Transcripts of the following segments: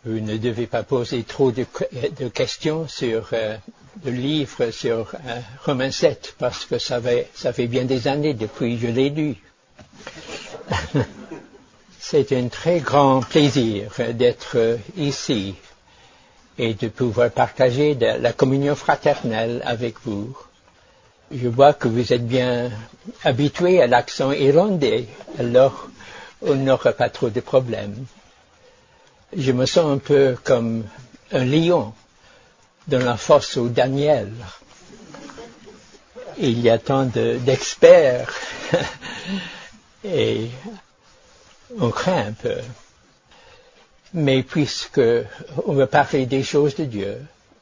Vous ne devez pas poser trop de questions sur le livre sur Romains 7, parce que ça fait bien des années depuis que je l'ai lu. C'est un très grand plaisir d'être ici et de pouvoir partager la communion fraternelle avec vous. Je vois que vous êtes bien habitués à l'accent irlandais, alors on n'aura pas trop de problèmes. Je me sens un peu comme un lion dans la fosse au Daniel. Il y a tant d'experts et on craint un peu. Mais puisque on veut parler des choses de Dieu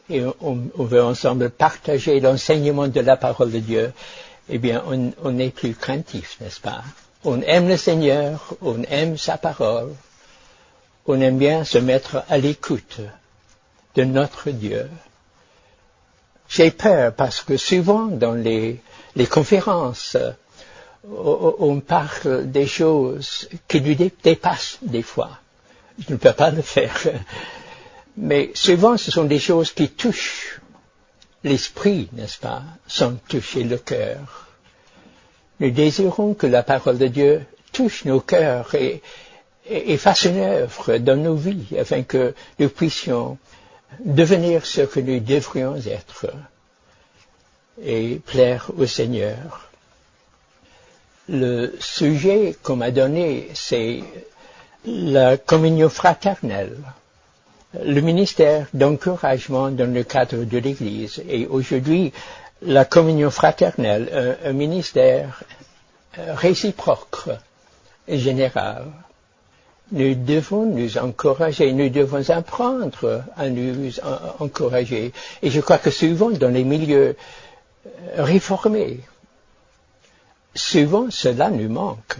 et on veut ensemble partager l'enseignement de la parole de Dieu, eh bien on n'est plus craintif, n'est-ce pas? On aime le Seigneur, on aime sa parole. On aime bien se mettre à l'écoute de notre Dieu. J'ai peur parce que souvent dans les conférences, on parle des choses qui nous dépassent des fois. Je ne peux pas le faire. Mais souvent ce sont des choses qui touchent l'esprit, n'est-ce pas, sans toucher le cœur. Nous désirons que la parole de Dieu touche nos cœurs et fasse une œuvre dans nos vies afin que nous puissions devenir ce que nous devrions être et plaire au Seigneur. Le sujet qu'on m'a donné, c'est la communion fraternelle, le ministère d'encouragement dans le cadre de l'Église. Et aujourd'hui, la communion fraternelle, un ministère réciproque et général. Nous devons nous encourager, nous devons apprendre à nous encourager. Et je crois que souvent dans les milieux réformés, souvent cela nous manque.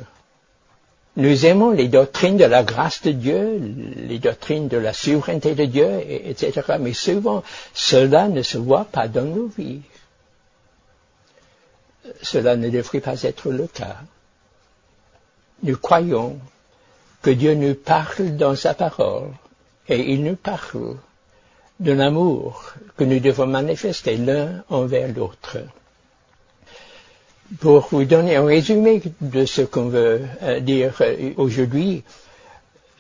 Nous aimons les doctrines de la grâce de Dieu, les doctrines de la souveraineté de Dieu, etc. Mais souvent, cela ne se voit pas dans nos vies. Cela ne devrait pas être le cas. Nous croyons que Dieu nous parle dans sa parole, et il nous parle d'un amour que nous devons manifester l'un envers l'autre. Pour vous donner un résumé de ce qu'on veut dire aujourd'hui,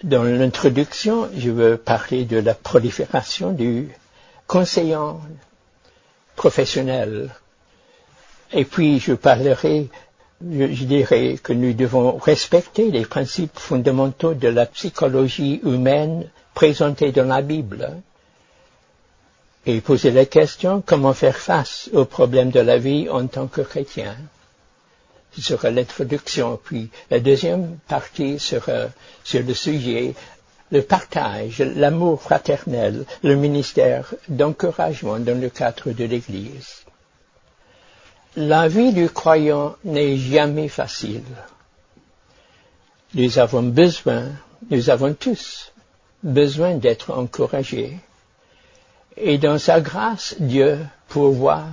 dans l'introduction, je veux parler de la prolifération du conseillant professionnel. Et puis je dirais que nous devons respecter les principes fondamentaux de la psychologie humaine présentés dans la Bible et poser la question comment faire face aux problèmes de la vie en tant que chrétien. Ce sera l'introduction, puis la deuxième partie sera sur le sujet, le partage, l'amour fraternel, le ministère d'encouragement dans le cadre de l'Église. La vie du croyant n'est jamais facile. Nous avons tous besoin d'être encouragés. Et dans sa grâce, Dieu pourvoit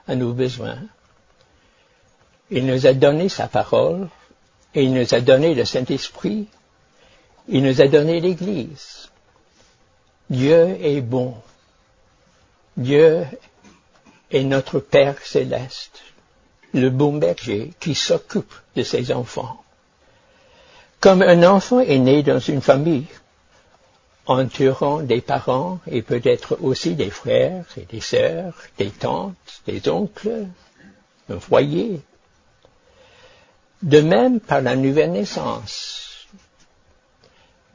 à nos besoins. Il nous a donné sa parole, et il nous a donné le Saint-Esprit, il nous a donné l'Église. Dieu est bon. Dieu est notre Père céleste, le bon berger qui s'occupe de ses enfants. Comme un enfant est né dans une famille, entourant des parents et peut-être aussi des frères et des sœurs, des tantes, des oncles, un foyer. De même, par la nouvelle naissance,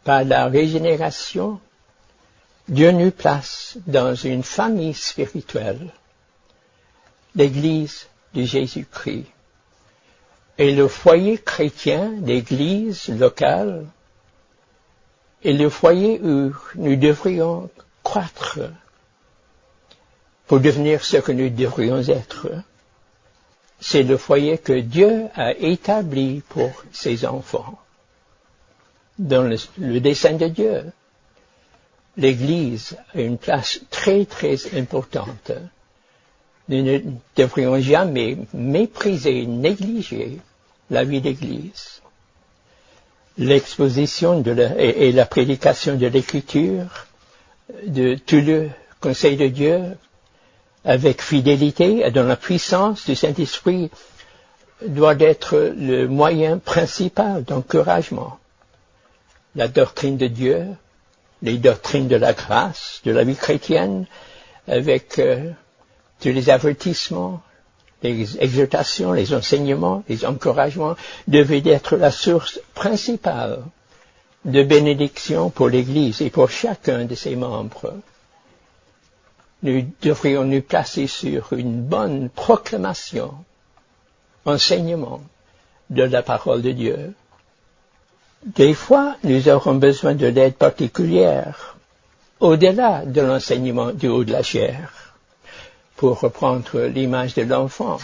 par la régénération, Dieu nous place dans une famille spirituelle, l'Église de Jésus-Christ. Et le foyer chrétien, l'Église locale, est le foyer où nous devrions croître pour devenir ce que nous devrions être. C'est le foyer que Dieu a établi pour ses enfants. Dans le dessein de Dieu, l'Église a une place très, très importante. Nous ne devrions jamais mépriser, négliger la vie d'Église. L'exposition et la prédication de l'Écriture de tout le conseil de Dieu avec fidélité et dans la puissance du Saint-Esprit doit être le moyen principal d'encouragement. La doctrine de Dieu, les doctrines de la grâce, de la vie chrétienne, avec tous les avertissements, les exhortations, les enseignements, les encouragements, devaient être la source principale de bénédiction pour l'Église et pour chacun de ses membres. Nous devrions nous placer sur une bonne proclamation, enseignement de la parole de Dieu. Des fois, nous aurons besoin de l'aide particulière, au-delà de l'enseignement du haut de la chair, pour reprendre l'image de l'enfant.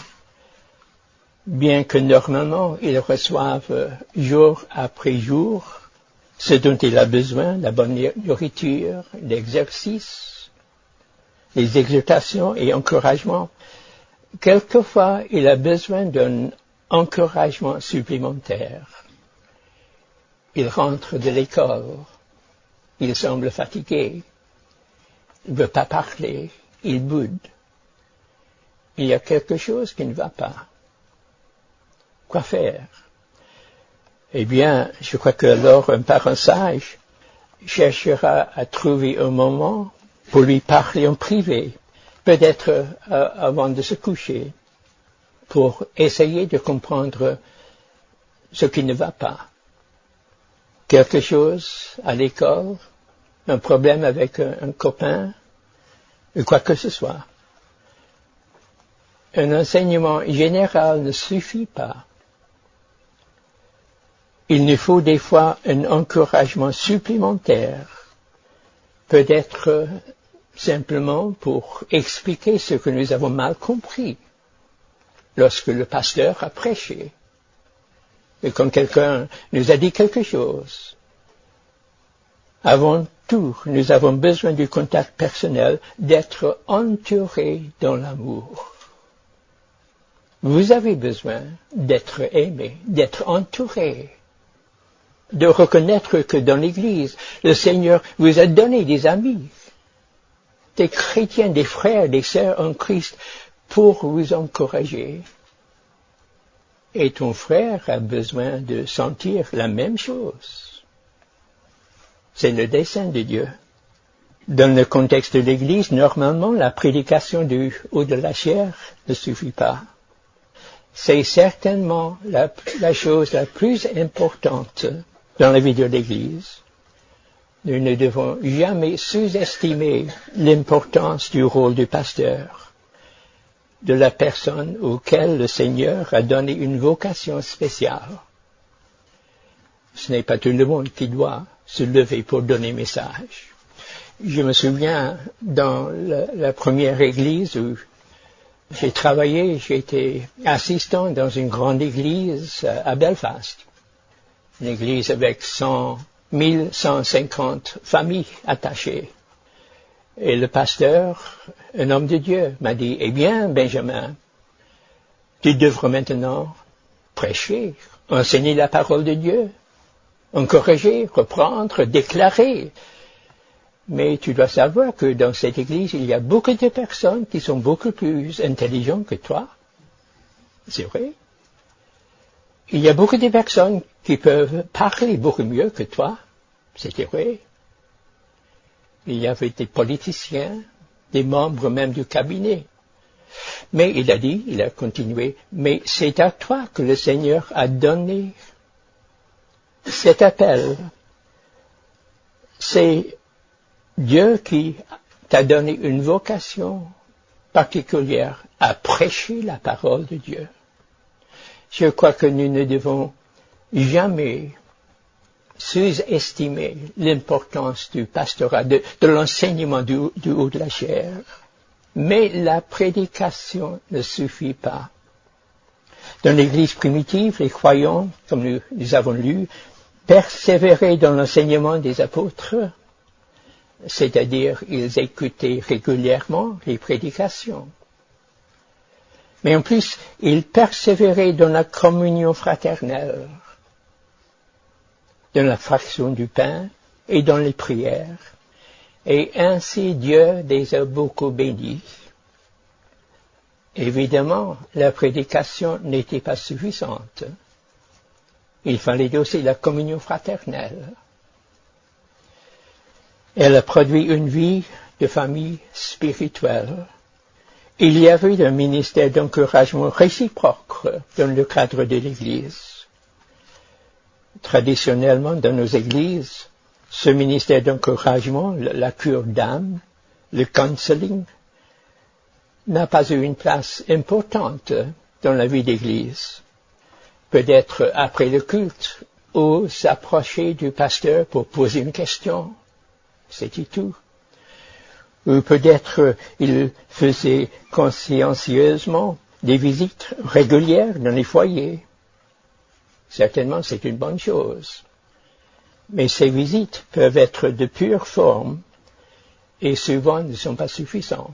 Bien que normalement, ils reçoivent jour après jour ce dont il a besoin, la bonne nourriture, l'exercice, les exhortations et encouragements. Quelquefois, il a besoin d'un encouragement supplémentaire. Il rentre de l'école, il semble fatigué, il ne veut pas parler, il boude. Il y a quelque chose qui ne va pas. Quoi faire? Eh bien, je crois que alors un parent sage cherchera à trouver un moment pour lui parler en privé, peut-être avant de se coucher, pour essayer de comprendre ce qui ne va pas. Quelque chose à l'école, un problème avec un copain, ou quoi que ce soit. Un enseignement général ne suffit pas. Il nous faut des fois un encouragement supplémentaire, peut-être simplement pour expliquer ce que nous avons mal compris lorsque le pasteur a prêché. Et quand quelqu'un nous a dit quelque chose, avant tout, nous avons besoin du contact personnel, d'être entourés dans l'amour. Vous avez besoin d'être aimé, d'être entouré, de reconnaître que dans l'Église, le Seigneur vous a donné des amis, des chrétiens, des frères, des sœurs en Christ pour vous encourager. Et ton frère a besoin de sentir la même chose. C'est le dessein de Dieu. Dans le contexte de l'Église, normalement, la prédication du haut de la chair ne suffit pas. C'est certainement la chose la plus importante dans la vie de l'Église. Nous ne devons jamais sous-estimer l'importance du rôle du pasteur, de la personne auquel le Seigneur a donné une vocation spéciale. Ce n'est pas tout le monde qui doit se lever pour donner message. Je me souviens, dans la première église où j'ai travaillé, j'étais assistant dans une grande église à Belfast. Une église avec 1150 familles attachées. Et le pasteur, un homme de Dieu, m'a dit, eh bien, Benjamin, tu devras maintenant prêcher, enseigner la parole de Dieu, encourager, reprendre, déclarer. Mais tu dois savoir que dans cette église, il y a beaucoup de personnes qui sont beaucoup plus intelligentes que toi. C'est vrai. Il y a beaucoup de personnes qui peuvent parler beaucoup mieux que toi. C'était vrai. Il y avait des politiciens, des membres même du cabinet. Mais il a continué, mais c'est à toi que le Seigneur a donné cet appel. C'est Dieu qui t'a donné une vocation particulière à prêcher la parole de Dieu. Je crois que nous ne devons jamais sous-estimer l'importance du pastorat, de l'enseignement du haut de la chair. Mais la prédication ne suffit pas. Dans l'Église primitive, les croyants, comme nous avons lu, persévéraient dans l'enseignement des apôtres, c'est-à-dire ils écoutaient régulièrement les prédications. Mais en plus, ils persévéraient dans la communion fraternelle, dans la fraction du pain et dans les prières. et ainsi Dieu les a beaucoup bénis. Évidemment, la prédication n'était pas suffisante. Il fallait aussi la communion fraternelle. Elle a produit une vie de famille spirituelle. Il y avait un ministère d'encouragement réciproque dans le cadre de l'Église. Traditionnellement, dans nos églises, ce ministère d'encouragement, la cure d'âme, le counseling, n'a pas eu une place importante dans la vie d'Église. Peut-être après le culte, ou s'approcher du pasteur pour poser une question. C'était tout. Ou peut-être il faisait consciencieusement des visites régulières dans les foyers. Certainement, c'est une bonne chose. Mais ces visites peuvent être de pure forme et souvent ne sont pas suffisantes.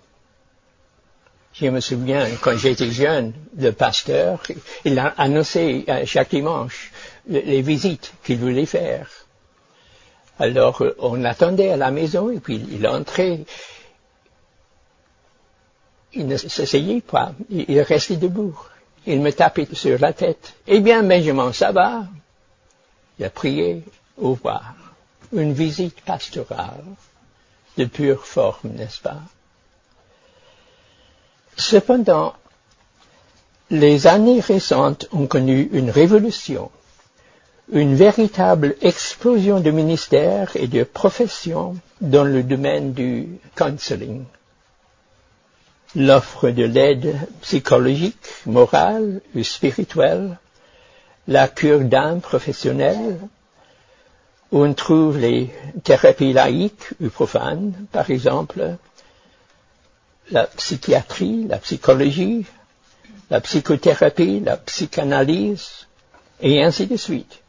Je me souviens, quand j'étais jeune, le pasteur, il a annoncé chaque dimanche les visites qu'il voulait faire. Alors, on attendait à la maison et puis il entrait. Il ne s'asseyait pas, il restait debout. Il me tapait sur la tête. Eh bien, Benjamin, ça va? Il a prié, au revoir. Une visite pastorale de pure forme, n'est-ce pas? Cependant, les années récentes ont connu une révolution, une véritable explosion de ministères et de professions dans le domaine du counseling. L'offre de l'aide psychologique, morale ou spirituelle, la cure d'âme professionnelle, où on trouve les thérapies laïques ou profanes, par exemple, la psychiatrie, la psychologie, la psychothérapie, la psychanalyse, et ainsi de suite,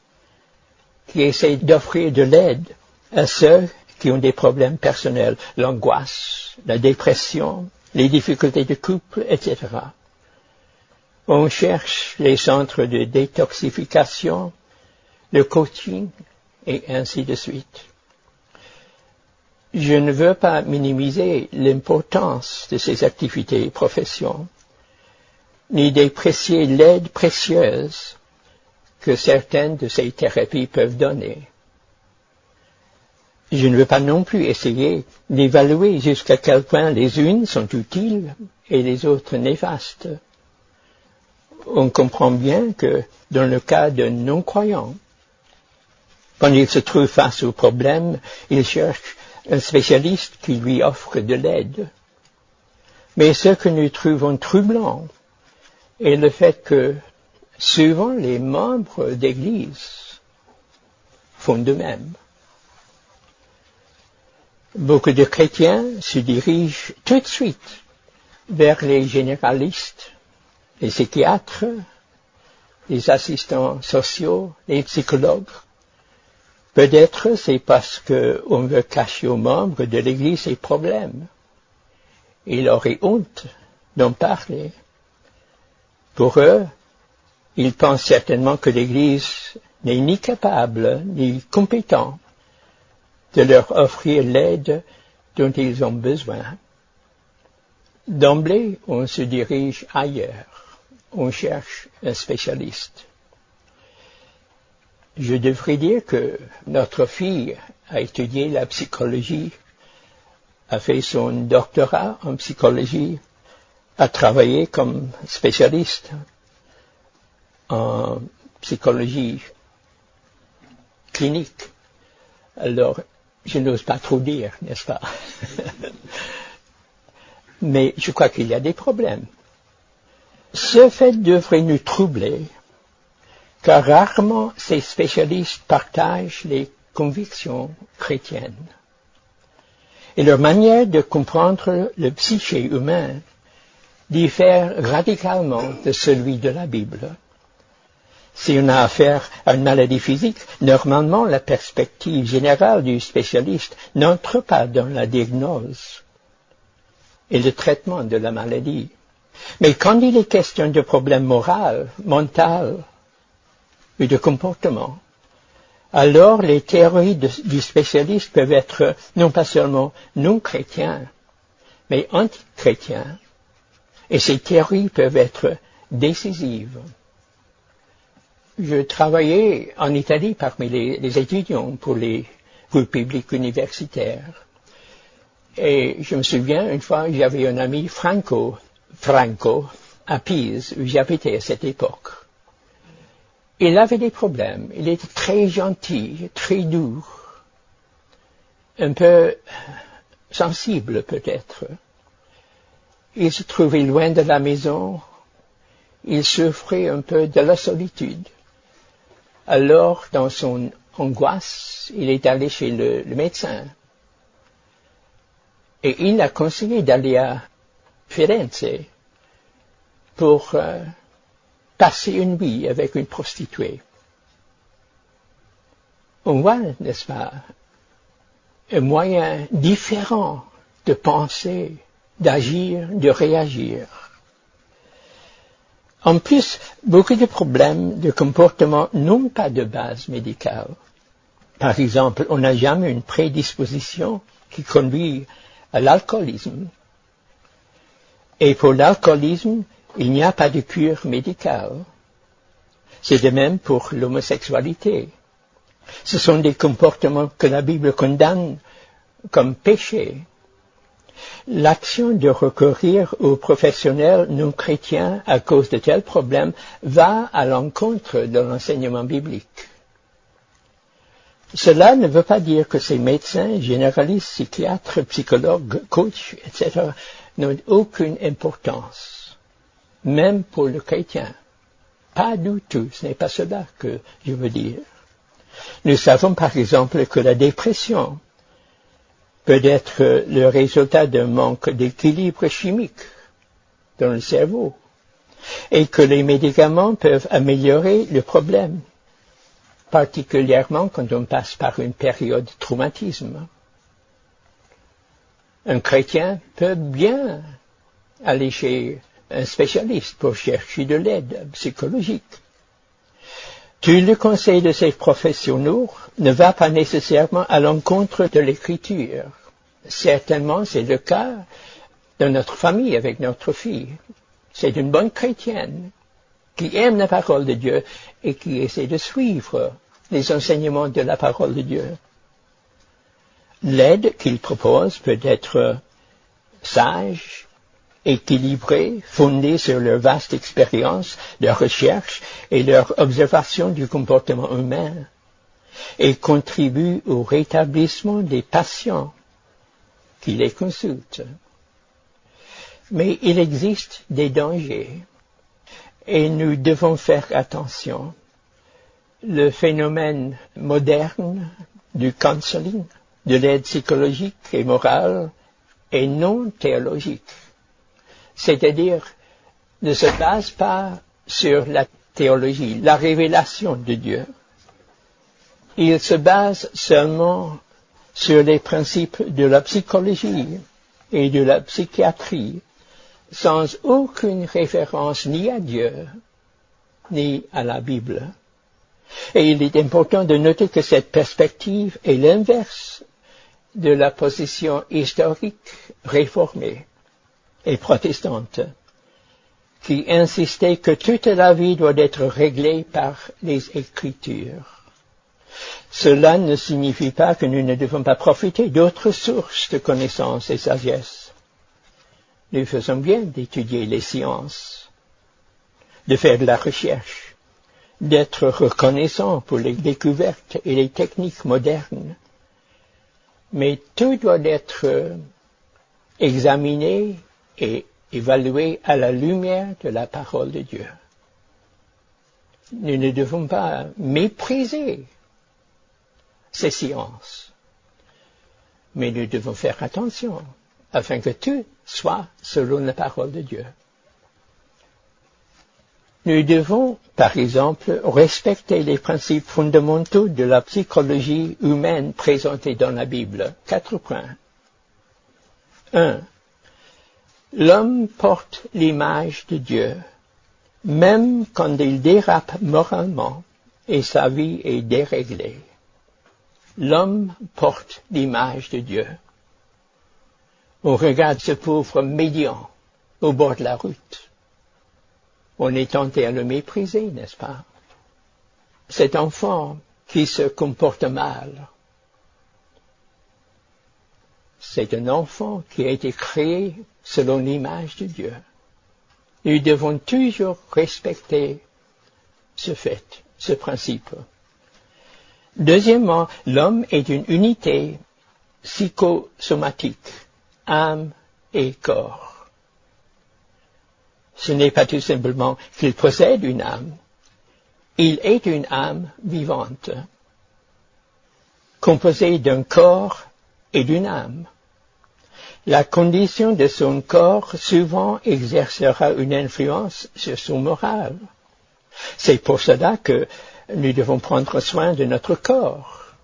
qui essaient d'offrir de l'aide à ceux qui ont des problèmes personnels, l'angoisse, la dépression, les difficultés de couple, etc. On cherche les centres de détoxification, le coaching, et ainsi de suite. Je ne veux pas minimiser l'importance de ces activités et professions, ni déprécier l'aide précieuse que certaines de ces thérapies peuvent donner. Je ne veux pas non plus essayer d'évaluer jusqu'à quel point les unes sont utiles et les autres néfastes. On comprend bien que dans le cas d'un non-croyant, quand il se trouve face au problème, il cherche un spécialiste qui lui offre de l'aide. Mais ce que nous trouvons troublant est le fait que souvent les membres d'Église font de même. Beaucoup de chrétiens se dirigent tout de suite vers les généralistes, les psychiatres, les assistants sociaux, les psychologues. Peut-être c'est parce qu'on veut cacher aux membres de l'Église ces problèmes. Ils auraient honte d'en parler. Pour eux, ils pensent certainement que l'Église n'est ni capable ni compétente de leur offrir l'aide dont ils ont besoin. D'emblée, on se dirige ailleurs. On cherche un spécialiste. Je devrais dire que notre fille a étudié la psychologie, a fait son doctorat en psychologie, a travaillé comme spécialiste en psychologie clinique. Alors, je n'ose pas trop dire, n'est-ce pas? Mais je crois qu'il y a des problèmes. Ce fait devrait nous troubler, car rarement ces spécialistes partagent les convictions chrétiennes. Et leur manière de comprendre le psyché humain diffère radicalement de celui de la Bible. Si on a affaire à une maladie physique, normalement la perspective générale du spécialiste n'entre pas dans la diagnose et le traitement de la maladie. Mais quand il est question de problèmes moraux, mentaux ou de comportement, alors les théories du spécialiste peuvent être non pas seulement non chrétiens, mais anti-chrétiens. Et ces théories peuvent être décisives. Je travaillais en Italie parmi les étudiants pour les groupes publics universitaires. Et je me souviens, une fois, j'avais un ami Franco, à Pise, où j'habitais à cette époque. Il avait des problèmes. Il était très gentil, très doux, un peu sensible peut-être. Il se trouvait loin de la maison. Il souffrait un peu de la solitude. Alors, dans son angoisse, il est allé chez le médecin. Et il a conseillé d'aller à Firenze pour passer une nuit avec une prostituée. On voit, n'est-ce pas, un moyen différent de penser, d'agir, de réagir. En plus, beaucoup de problèmes de comportement n'ont pas de base médicale. Par exemple, on n'a jamais une prédisposition qui conduit à l'alcoolisme. Et pour l'alcoolisme, il n'y a pas de cure médicale. C'est de même pour l'homosexualité. Ce sont des comportements que la Bible condamne comme péché. L'action de recourir aux professionnels non chrétiens à cause de tels problèmes va à l'encontre de l'enseignement biblique. Cela ne veut pas dire que ces médecins, généralistes, psychiatres, psychologues, coachs, etc. n'ont aucune importance, même pour le chrétien. Pas du tout, ce n'est pas cela que je veux dire. Nous savons par exemple que la dépression peut être le résultat d'un manque d'équilibre chimique dans le cerveau et que les médicaments peuvent améliorer le problème, particulièrement quand on passe par une période de traumatisme. Un chrétien peut bien aller chez un spécialiste pour chercher de l'aide psychologique. Tout le conseil de ces professionnels ne va pas nécessairement à l'encontre de l'Écriture. Certainement, c'est le cas dans notre famille avec notre fille. C'est une bonne chrétienne qui aime la parole de Dieu et qui essaie de suivre les enseignements de la parole de Dieu. L'aide qu'il propose peut être sage, équilibrée, fondée sur leur vaste expérience, leur recherche et leur observation du comportement humain, et contribue au rétablissement des patients qui les consultent. Mais il existe des dangers et nous devons faire attention. Le phénomène moderne du counseling, de l'aide psychologique et morale, est non théologique. C'est-à-dire, ne se base pas sur la théologie, la révélation de Dieu. Il se base seulement sur les principes de la psychologie et de la psychiatrie, sans aucune référence ni à Dieu, ni à la Bible. Et il est important de noter que cette perspective est l'inverse de la position historique réformée et protestante, qui insistait que toute la vie doit être réglée par les Écritures. Cela ne signifie pas que nous ne devons pas profiter d'autres sources de connaissances et sagesse. Nous faisons bien d'étudier les sciences, de faire de la recherche, d'être reconnaissants pour les découvertes et les techniques modernes. Mais tout doit être examiné et évalué à la lumière de la parole de Dieu. Nous ne devons pas mépriser ces sciences, mais nous devons faire attention afin que tout soit selon la parole de Dieu. Nous devons, par exemple, respecter les principes fondamentaux de la psychologie humaine présentés dans la Bible. 4 points. 1. L'homme porte l'image de Dieu, même quand il dérape moralement et sa vie est déréglée. L'homme porte l'image de Dieu. On regarde ce pauvre médian au bord de la route. On est tenté à le mépriser, n'est-ce pas? Cet enfant qui se comporte mal, c'est un enfant qui a été créé selon l'image de Dieu. Nous devons toujours respecter ce fait, ce principe. Deuxièmement, l'homme est une unité psychosomatique, âme et corps. Ce n'est pas tout simplement qu'il possède une âme, il est une âme vivante, composée d'un corps et d'une âme. La condition de son corps souvent exercera une influence sur son moral. C'est pour cela que nous devons prendre soin de notre corps.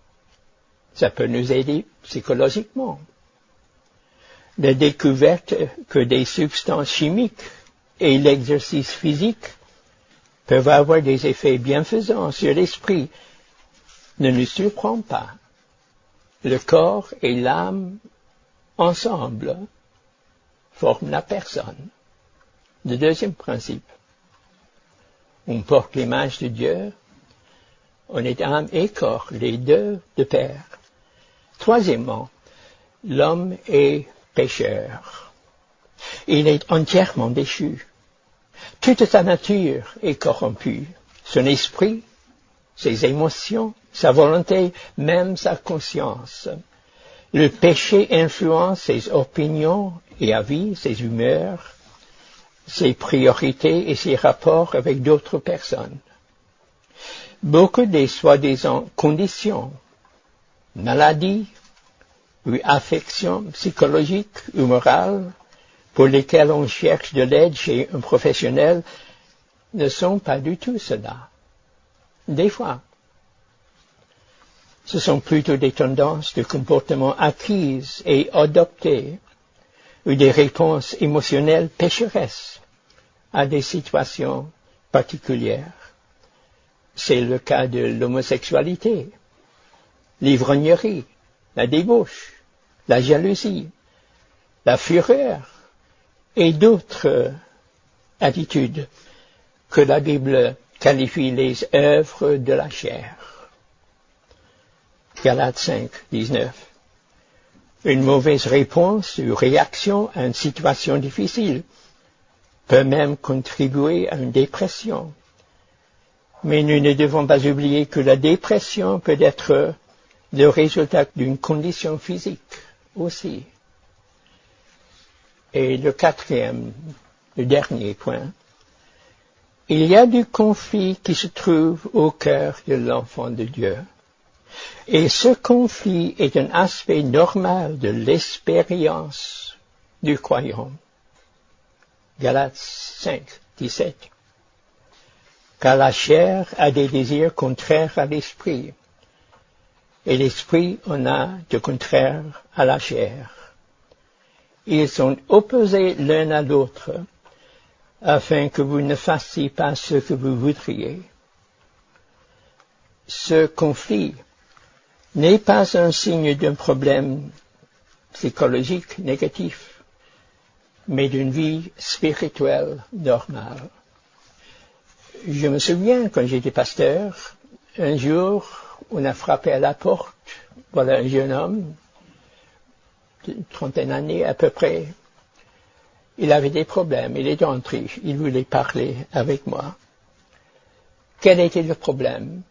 Ça peut nous aider psychologiquement. La découverte que des substances chimiques et l'exercice physique peuvent avoir des effets bienfaisants sur l'esprit ne nous surprend pas. Le corps et l'âme ensemble forment la personne. Le deuxième principe, on porte l'image de Dieu, on est âme et corps, les deux de pair. Troisièmement, l'homme est pécheur. Il est entièrement déchu. Toute sa nature est corrompue. Son esprit, ses émotions, sa volonté, même sa conscience. Le péché influence ses opinions et avis, ses humeurs, ses priorités et ses rapports avec d'autres personnes. Beaucoup des soi-disant conditions, maladies ou affections psychologiques ou morales pour lesquelles on cherche de l'aide chez un professionnel ne sont pas du tout cela. Des fois, ce sont plutôt des tendances de comportement acquises et adoptées ou des réponses émotionnelles pécheresses à des situations particulières. C'est le cas de l'homosexualité, l'ivrognerie, la débauche, la jalousie, la fureur et d'autres attitudes que la Bible qualifie les œuvres de la chair. Galates 5, 19. Une mauvaise réponse ou réaction à une situation difficile peut même contribuer à une dépression. Mais nous ne devons pas oublier que la dépression peut être le résultat d'une condition physique aussi. Et le dernier point, il y a du conflit qui se trouve au cœur de l'enfant de Dieu. Et ce conflit est un aspect normal de l'expérience du croyant. Galates 5, 17. Car la chair a des désirs contraires à l'esprit, et l'esprit en a de contraires à la chair. Ils sont opposés l'un à l'autre, afin que vous ne fassiez pas ce que vous voudriez. Ce conflit n'est pas un signe d'un problème psychologique négatif, mais d'une vie spirituelle normale. Je me souviens, quand j'étais pasteur, un jour, on a frappé à la porte. Voilà un jeune homme, d'une trentaine d'années à peu près. Il avait des problèmes, il est entré, il voulait parler avec moi. Quel était le problème?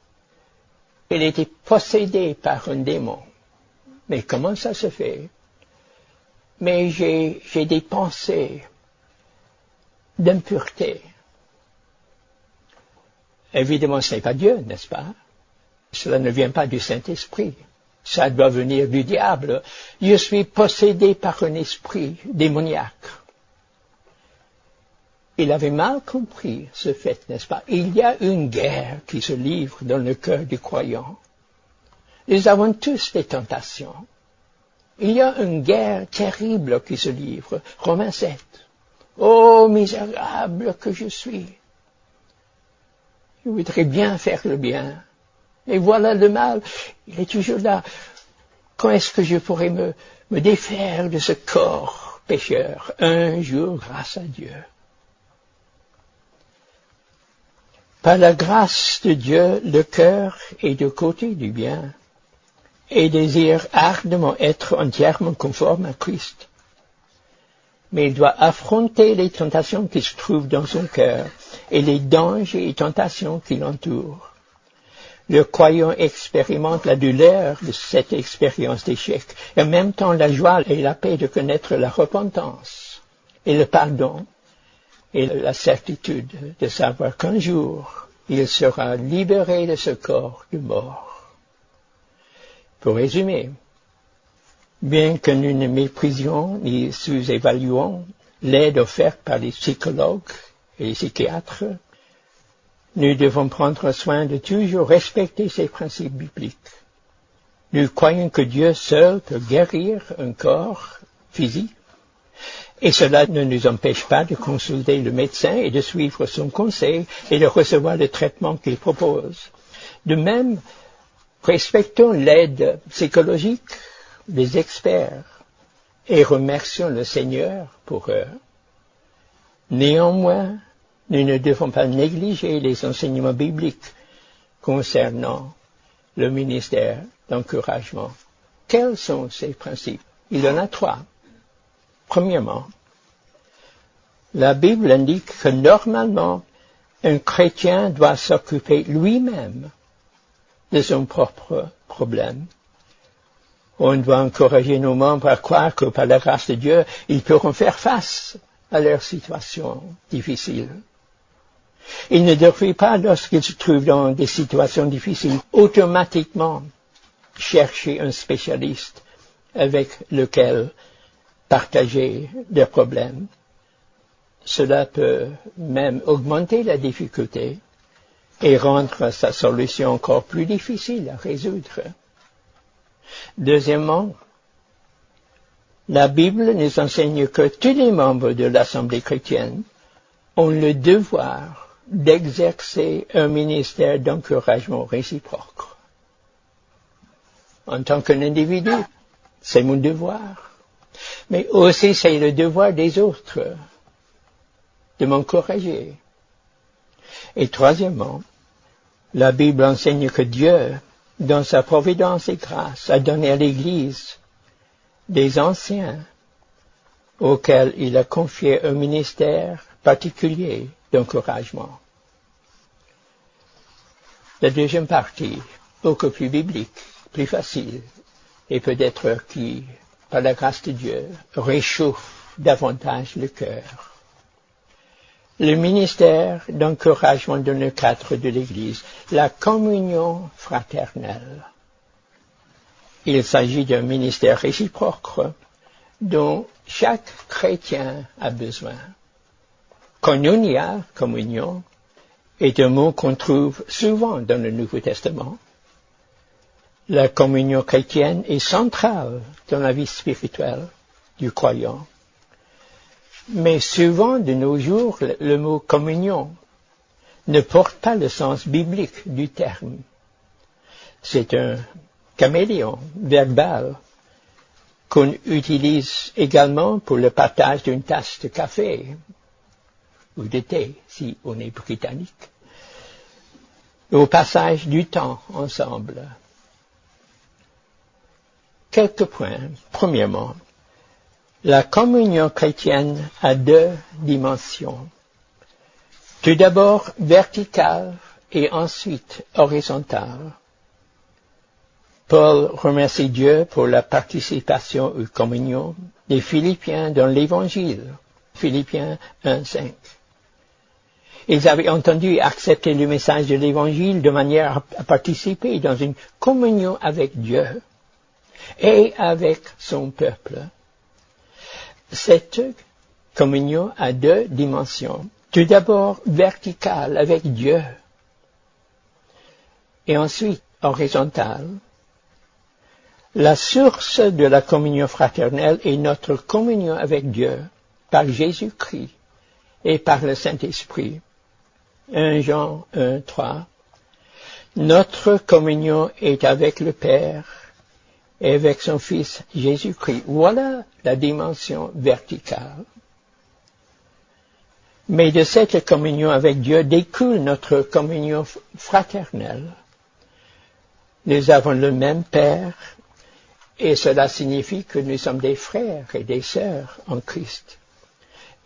Il était possédé par un démon. Mais comment ça se fait? Mais j'ai des pensées d'impureté. Évidemment, ce n'est pas Dieu, n'est-ce pas? Cela ne vient pas du Saint-Esprit. Ça doit venir du diable. Je suis possédé par un esprit démoniaque. Il avait mal compris ce fait, n'est-ce pas? Il y a une guerre qui se livre dans le cœur du croyant. Nous avons tous des tentations. Il y a une guerre terrible qui se livre. Romains 7. Oh, misérable que je suis! Je voudrais bien faire le bien, Et voilà le mal, il est toujours là. Quand est-ce que je pourrais me défaire de ce corps pécheur? Un jour, grâce à Dieu. Par la grâce de Dieu, le cœur est du côté du bien et désire ardemment être entièrement conforme à Christ. Mais il doit affronter les tentations qui se trouvent dans son cœur et les dangers et tentations qui l'entourent. Le croyant expérimente la douleur de cette expérience d'échec, et en même temps la joie et la paix de connaître la repentance et le pardon et la certitude de savoir qu'un jour, il sera libéré de ce corps de mort. Pour résumer, bien que nous ne méprisions ni sous-évaluons l'aide offerte par les psychologues et les psychiatres, nous devons prendre soin de toujours respecter ces principes bibliques. Nous croyons que Dieu seul peut guérir un corps physique, et cela ne nous empêche pas de consulter le médecin et de suivre son conseil et de recevoir le traitement qu'il propose. De même, respectons l'aide psychologique des experts et remercions le Seigneur pour eux. Néanmoins, nous ne devons pas négliger les enseignements bibliques concernant le ministère d'encouragement. Quels sont ces principes? Il y en a 3. Premièrement, la Bible indique que normalement, un chrétien doit s'occuper lui-même de son propre problème. On doit encourager nos membres à croire que par la grâce de Dieu, ils pourront faire face à leur situation difficile. Ils ne devraient pas, lorsqu'ils se trouvent dans des situations difficiles, automatiquement chercher un spécialiste avec lequel partager leurs problèmes. Cela peut même augmenter la difficulté et rendre sa solution encore plus difficile à résoudre. Deuxièmement, la Bible nous enseigne que tous les membres de l'Assemblée chrétienne ont le devoir d'exercer un ministère d'encouragement réciproque. En tant qu'un individu, c'est mon devoir. Mais aussi, c'est le devoir des autres de m'encourager. Et troisièmement, la Bible enseigne que Dieu, dans sa providence et grâce, a donné à l'Église des anciens auxquels il a confié un ministère particulier d'encouragement. La deuxième partie, beaucoup plus biblique, plus facile, et peut-être qui, par la grâce de Dieu, réchauffe davantage le cœur. Le ministère d'encouragement dans le cadre de l'Église, la communion fraternelle. Il s'agit d'un ministère réciproque dont chaque chrétien a besoin. Koinonia, communion, est un mot qu'on trouve souvent dans le Nouveau Testament. La communion chrétienne est centrale dans la vie spirituelle du croyant. Mais souvent, de nos jours, le mot communion ne porte pas le sens biblique du terme. C'est un caméléon verbal qu'on utilise également pour le partage d'une tasse de café ou de thé, si on est britannique, au passage du temps ensemble. Quelques points. Premièrement, la communion chrétienne a 2 dimensions. Tout d'abord verticale et ensuite horizontale. Paul remercie Dieu pour la participation aux communions des Philippiens dans l'Évangile, Philippiens 1:5. Ils avaient entendu et accepté le message de l'Évangile de manière à participer dans une communion avec Dieu et avec son peuple. Cette communion a 2 dimensions. Tout d'abord verticale avec Dieu et ensuite horizontale. La source de la communion fraternelle est notre communion avec Dieu par Jésus-Christ et par le Saint-Esprit. 1 Jean 1:3. Notre communion est avec le Père et avec son Fils Jésus-Christ. Voilà la dimension verticale. Mais de cette communion avec Dieu découle notre communion fraternelle. Nous avons le même Père, et cela signifie que nous sommes des frères et des sœurs en Christ.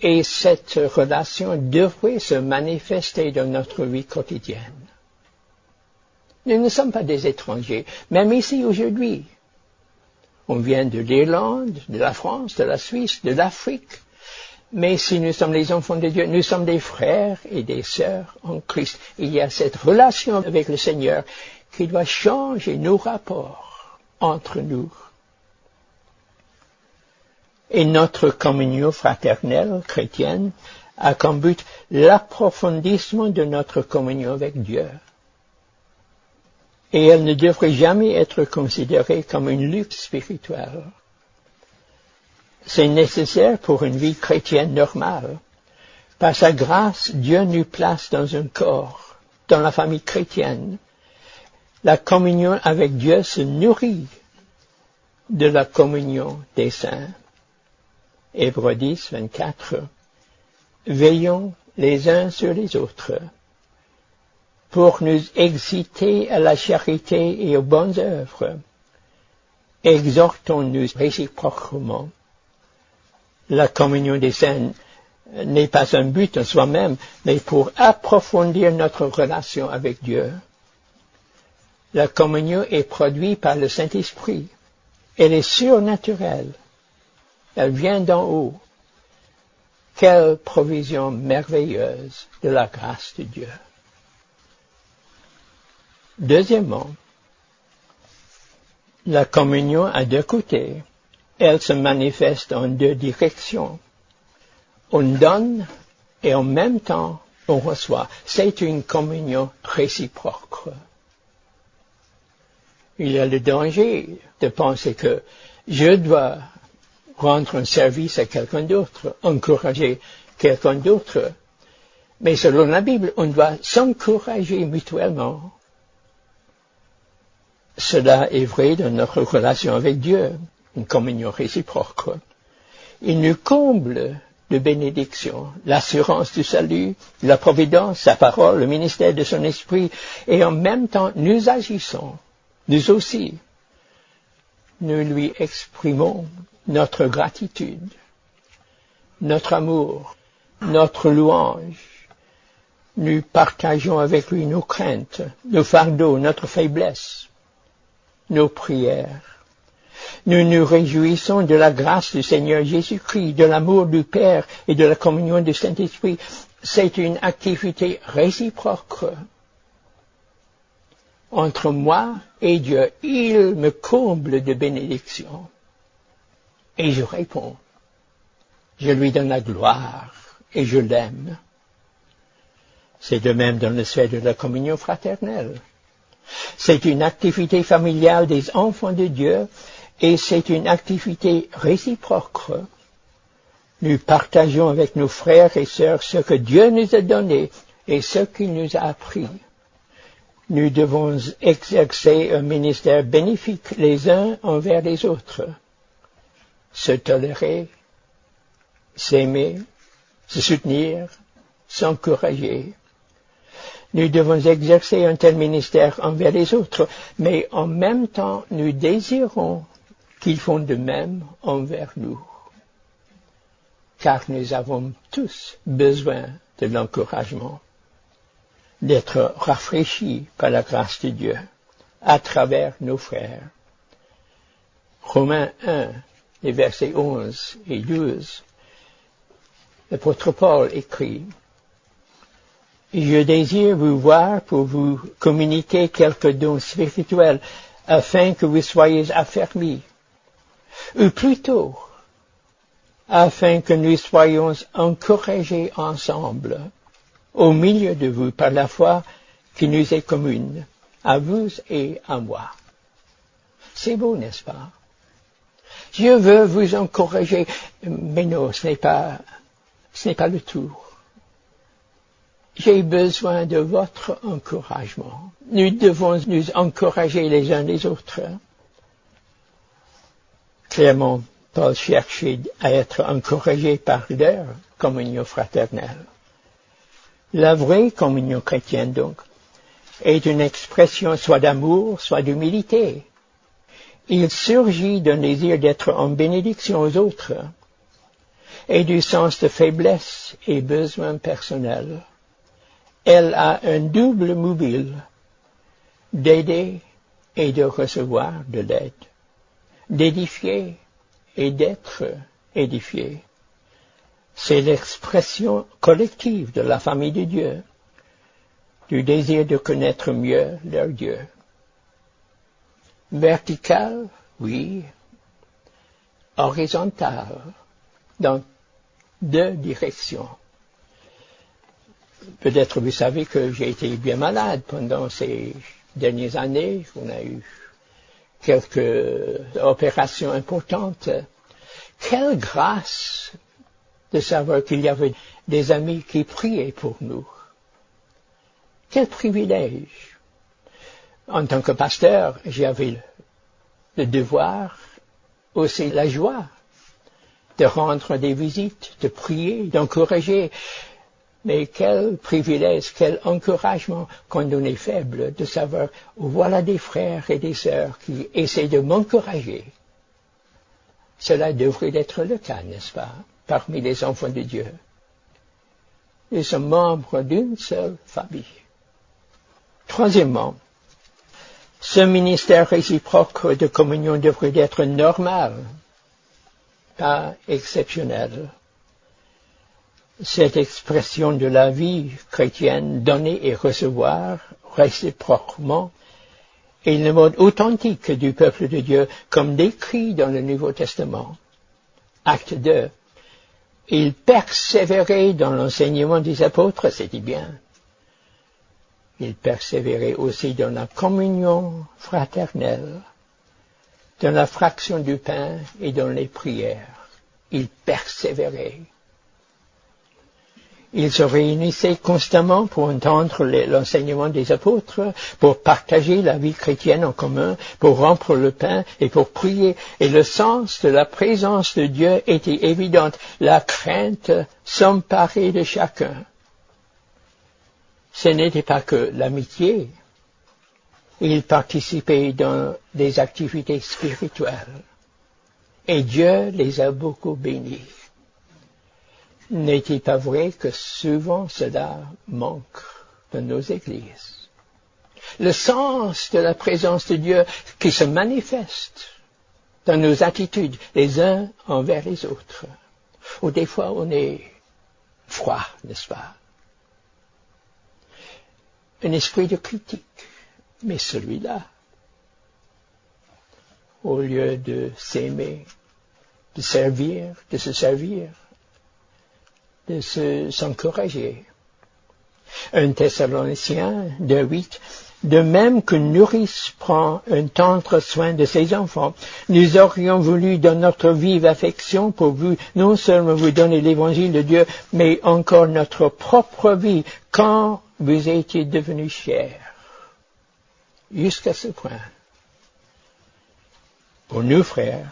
Et cette relation devrait se manifester dans notre vie quotidienne. Nous ne sommes pas des étrangers, même ici aujourd'hui. On vient de l'Irlande, de la France, de la Suisse, de l'Afrique. Mais si nous sommes les enfants de Dieu, nous sommes des frères et des sœurs en Christ. Il y a cette relation avec le Seigneur qui doit changer nos rapports entre nous. Et notre communion fraternelle chrétienne a comme but l'approfondissement de notre communion avec Dieu. Et elle ne devrait jamais être considérée comme une lutte spirituelle. C'est nécessaire pour une vie chrétienne normale. Par sa grâce, Dieu nous place dans un corps, dans la famille chrétienne. La communion avec Dieu se nourrit de la communion des saints. Hébreux 10, 24. Veillons les uns sur les autres pour nous exciter à la charité et aux bonnes œuvres. Exhortons-nous réciproquement. La communion des saints n'est pas un but en soi-même, mais pour approfondir notre relation avec Dieu. La communion est produite par le Saint-Esprit. Elle est surnaturelle. Elle vient d'en haut. Quelle provision merveilleuse de la grâce de Dieu. Deuxièmement, la communion a deux côtés. Elle se manifeste en deux directions. On donne et en même temps on reçoit. C'est une communion réciproque. Il y a le danger de penser que je dois rendre un service à quelqu'un d'autre, encourager quelqu'un d'autre. Mais selon la Bible, on doit s'encourager mutuellement. Cela est vrai dans notre relation avec Dieu, une communion réciproque. Il nous comble de bénédictions, l'assurance du salut, la providence, sa parole, le ministère de son esprit, et en même temps nous agissons, nous aussi. Nous lui exprimons notre gratitude, notre amour, notre louange. Nous partageons avec lui nos craintes, nos fardeaux, notre faiblesse, nos prières. Nous nous réjouissons de la grâce du Seigneur Jésus-Christ, de l'amour du Père et de la communion du Saint-Esprit. C'est une activité réciproque. Entre moi et Dieu, il me comble de bénédictions. Et je réponds. Je lui donne la gloire et je l'aime. C'est de même dans le sphère de la communion fraternelle. C'est une activité familiale des enfants de Dieu et c'est une activité réciproque. Nous partageons avec nos frères et sœurs ce que Dieu nous a donné et ce qu'il nous a appris. Nous devons exercer un ministère bénéfique les uns envers les autres. Se tolérer, s'aimer, se soutenir, s'encourager. Nous devons exercer un tel ministère envers les autres, mais en même temps, nous désirons qu'ils font de même envers nous. Car nous avons tous besoin de l'encouragement, d'être rafraîchis par la grâce de Dieu à travers nos frères. Romains 1, les versets 11 et 12, l'apôtre Paul écrit: Je désire vous voir pour vous communiquer quelques dons spirituels afin que vous soyez affermis, ou plutôt, afin que nous soyons encouragés ensemble, au milieu de vous par la foi qui nous est commune, à vous et à moi. C'est beau, n'est-ce pas? Je veux vous encourager, mais non, ce n'est pas le tout. j'ai besoin de votre encouragement. Nous devons nous encourager les uns les autres. Clairement, Paul cherchait à être encouragé par leur communion fraternelle. La vraie communion chrétienne, donc, est une expression soit d'amour, soit d'humilité. Il surgit d'un désir d'être en bénédiction aux autres et du sens de faiblesse et besoin personnel. Elle a un double mobile d'aider et de recevoir de l'aide, d'édifier et d'être édifié. C'est l'expression collective de la famille de Dieu, du désir de connaître mieux leur Dieu. Vertical, oui. Horizontal, dans deux directions. Peut-être vous savez que j'ai été bien malade pendant ces dernières années. On a eu quelques opérations importantes. Quelle grâce de savoir qu'il y avait des amis qui priaient pour nous. Quel privilège. En tant que pasteur, j'avais le devoir, aussi la joie, de rendre des visites, de prier, d'encourager. Mais quel privilège, quel encouragement quand on est faible, de savoir, voilà des frères et des sœurs qui essaient de m'encourager. Cela devrait être le cas, n'est-ce pas, parmi les enfants de Dieu. Nous sommes membres d'une seule famille. Troisièmement, ce ministère réciproque de communion devrait être normal, pas exceptionnel. Cette expression de la vie chrétienne, donner et recevoir réciproquement, est le mode authentique du peuple de Dieu, comme décrit dans le Nouveau Testament. Acte 2. Il persévérait dans l'enseignement des apôtres, c'est dit bien. Il persévérait aussi dans la communion fraternelle, dans la fraction du pain et dans les prières. Il persévérait. Ils se réunissaient constamment pour entendre l'enseignement des apôtres, pour partager la vie chrétienne en commun, pour rompre le pain et pour prier. Et le sens de la présence de Dieu était évident. La crainte s'emparait de chacun. Ce n'était pas que l'amitié. Ils participaient dans des activités spirituelles. Et Dieu les a beaucoup bénis. N'est-il pas vrai que souvent cela manque dans nos églises? Le sens de la présence de Dieu qui se manifeste dans nos attitudes les uns envers les autres. Ou des fois on est froid, n'est-ce pas? Un esprit de critique, mais celui-là, au lieu de s'aimer, de servir, de se servir, de s'encourager. 1 Thessaloniciens 2:8, de même qu'une nourrice prend un tendre soin de ses enfants, nous aurions voulu dans notre vive affection pour vous, non seulement vous donner l'évangile de Dieu, mais encore notre propre vie, quand vous étiez devenus chers. Jusqu'à ce point. Pour nous, frères,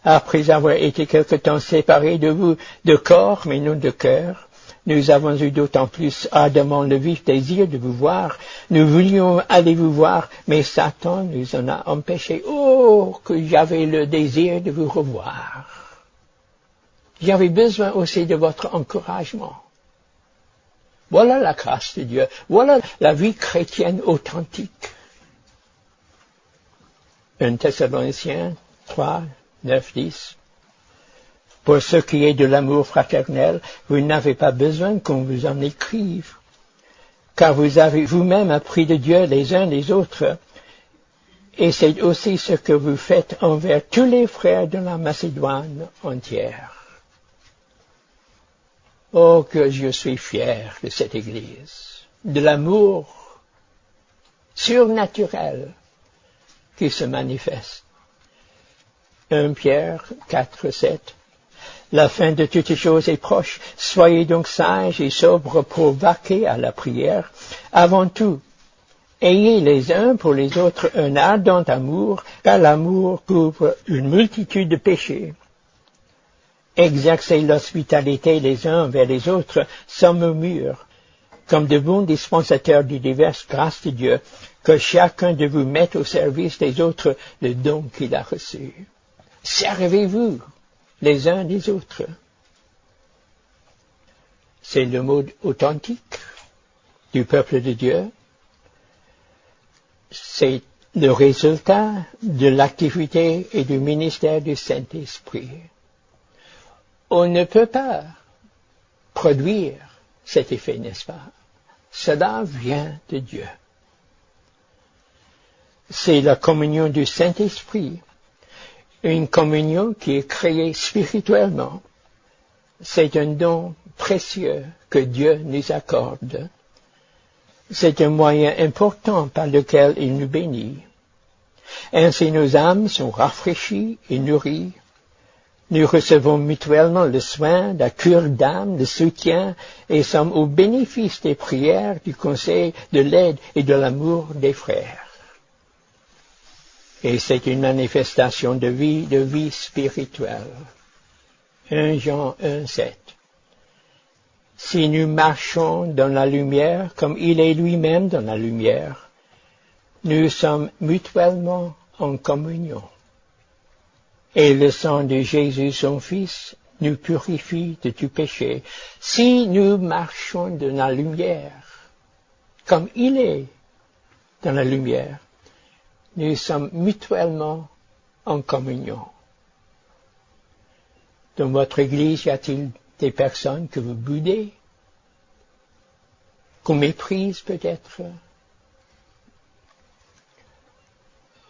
après avoir été quelque temps séparés de vous, de corps, mais non de cœur, nous avons eu d'autant plus ardemment le vif désir de vous voir. Nous voulions aller vous voir, mais Satan nous en a empêchés. Oh, que j'avais le désir de vous revoir. J'avais besoin aussi de votre encouragement. Voilà la grâce de Dieu. Voilà la vie chrétienne authentique. 1 Thessaloniciens 3, 9, 10. Pour ce qui est de l'amour fraternel, vous n'avez pas besoin qu'on vous en écrive, car vous avez vous-même appris de Dieu les uns les autres, et c'est aussi ce que vous faites envers tous les frères de la Macédoine entière. Oh, que je suis fier de cette Église, de l'amour surnaturel qui se manifeste. 1 Pierre 4, 7. La fin de toutes choses est proche. Soyez donc sages et sobres pour vaquer à la prière. Avant tout, ayez les uns pour les autres un ardent amour, car l'amour couvre une multitude de péchés. Exercez l'hospitalité les uns vers les autres sans murmure, comme de bons dispensateurs de diverses grâces de Dieu, que chacun de vous mette au service des autres le don qu'il a reçu. Servez-vous les uns des autres. C'est le mode authentique du peuple de Dieu. C'est le résultat de l'activité et du ministère du Saint-Esprit. On ne peut pas produire cet effet, n'est-ce pas? Cela vient de Dieu. C'est la communion du Saint-Esprit, une communion qui est créée spirituellement. C'est un don précieux que Dieu nous accorde. C'est un moyen important par lequel il nous bénit. Ainsi nos âmes sont rafraîchies et nourries. Nous recevons mutuellement le soin, la cure d'âme, le soutien, et sommes au bénéfice des prières, du conseil, de l'aide et de l'amour des frères. Et c'est une manifestation de vie spirituelle. 1 Jean 1,7. Si nous marchons dans la lumière, comme il est lui-même dans la lumière, nous sommes mutuellement en communion. Et le sang de Jésus, son Fils, nous purifie de tout péché. Si nous marchons dans la lumière, comme il est dans la lumière, nous sommes mutuellement en communion. Dans votre église, y a-t-il des personnes que vous boudez, qu'on méprise peut-être?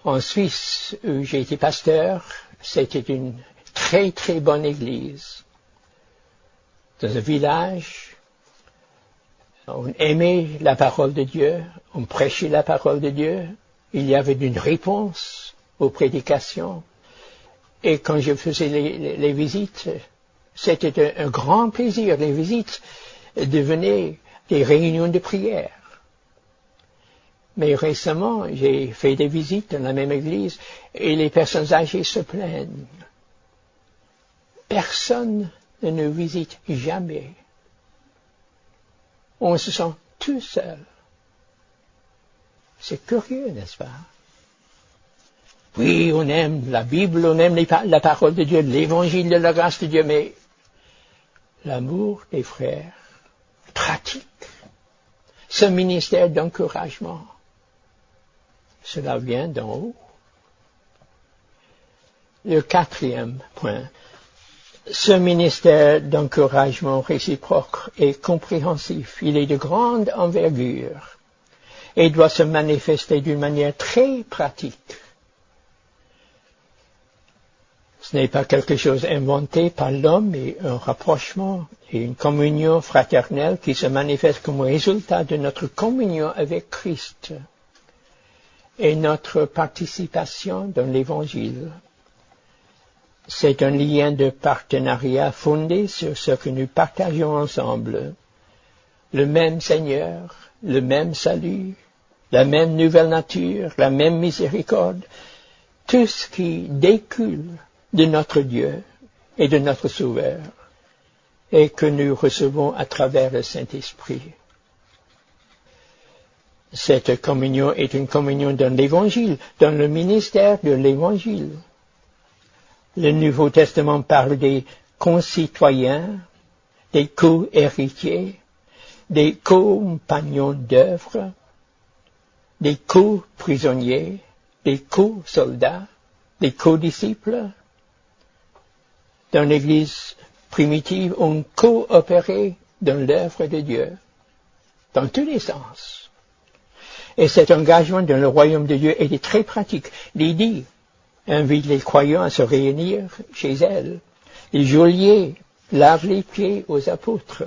En Suisse, où j'ai été pasteur, c'était une très très bonne église. Dans un village, on aimait la parole de Dieu, on prêchait la parole de Dieu, il y avait une réponse aux prédications. Et quand je faisais les visites, c'était un grand plaisir. Les visites devenaient des réunions de prière. Mais récemment, j'ai fait des visites dans la même église et les personnes âgées se plaignent. Personne ne nous visite jamais. On se sent tout seul. C'est curieux, n'est-ce pas? Oui, on aime la Bible, on aime la parole de Dieu, l'évangile de la grâce de Dieu, mais l'amour des frères pratique ce ministère d'encouragement. Cela vient d'en haut. Le 4e point. Ce ministère d'encouragement réciproque est compréhensif. Il est de grande envergure et doit se manifester d'une manière très pratique. Ce n'est pas quelque chose inventé par l'homme, mais un rapprochement et une communion fraternelle qui se manifeste comme résultat de notre communion avec Christ et notre participation dans l'Évangile. C'est un lien de partenariat fondé sur ce que nous partageons ensemble. Le même Seigneur, le même salut, la même nouvelle nature, la même miséricorde, tout ce qui découle de notre Dieu et de notre Sauveur, et que nous recevons à travers le Saint-Esprit. Cette communion est une communion dans l'Évangile, dans le ministère de l'Évangile. Le Nouveau Testament parle des concitoyens, des co-héritiers, des compagnons d'œuvre, des co-prisonniers, des co-soldats, des co-disciples. Dans l'Église primitive, on coopérait dans l'œuvre de Dieu, dans tous les sens. Et cet engagement dans le royaume de Dieu était très pratique. Lydie invite les croyants à se réunir chez elle. Les geôliers lavent les pieds aux apôtres.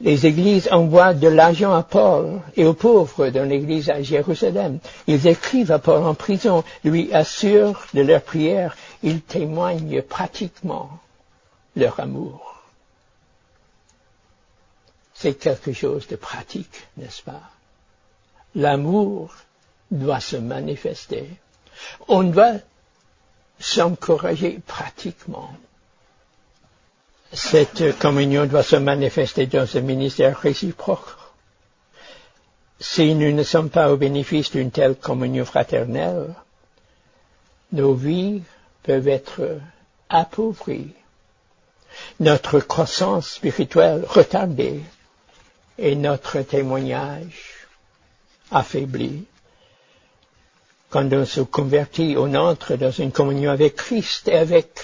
Les églises envoient de l'argent à Paul et aux pauvres dans l'église à Jérusalem. Ils écrivent à Paul en prison, lui assurent de leur prière. Ils témoignent pratiquement leur amour. C'est quelque chose de pratique, n'est-ce pas? L'amour doit se manifester. On doit s'encourager pratiquement. Cette communion doit se manifester dans un ministère réciproque. Si nous ne sommes pas au bénéfice d'une telle communion fraternelle, nos vies peuvent être appauvries, notre croissance spirituelle retardée et notre témoignage affaibli. Quand on se convertit, on entre dans une communion avec Christ et avec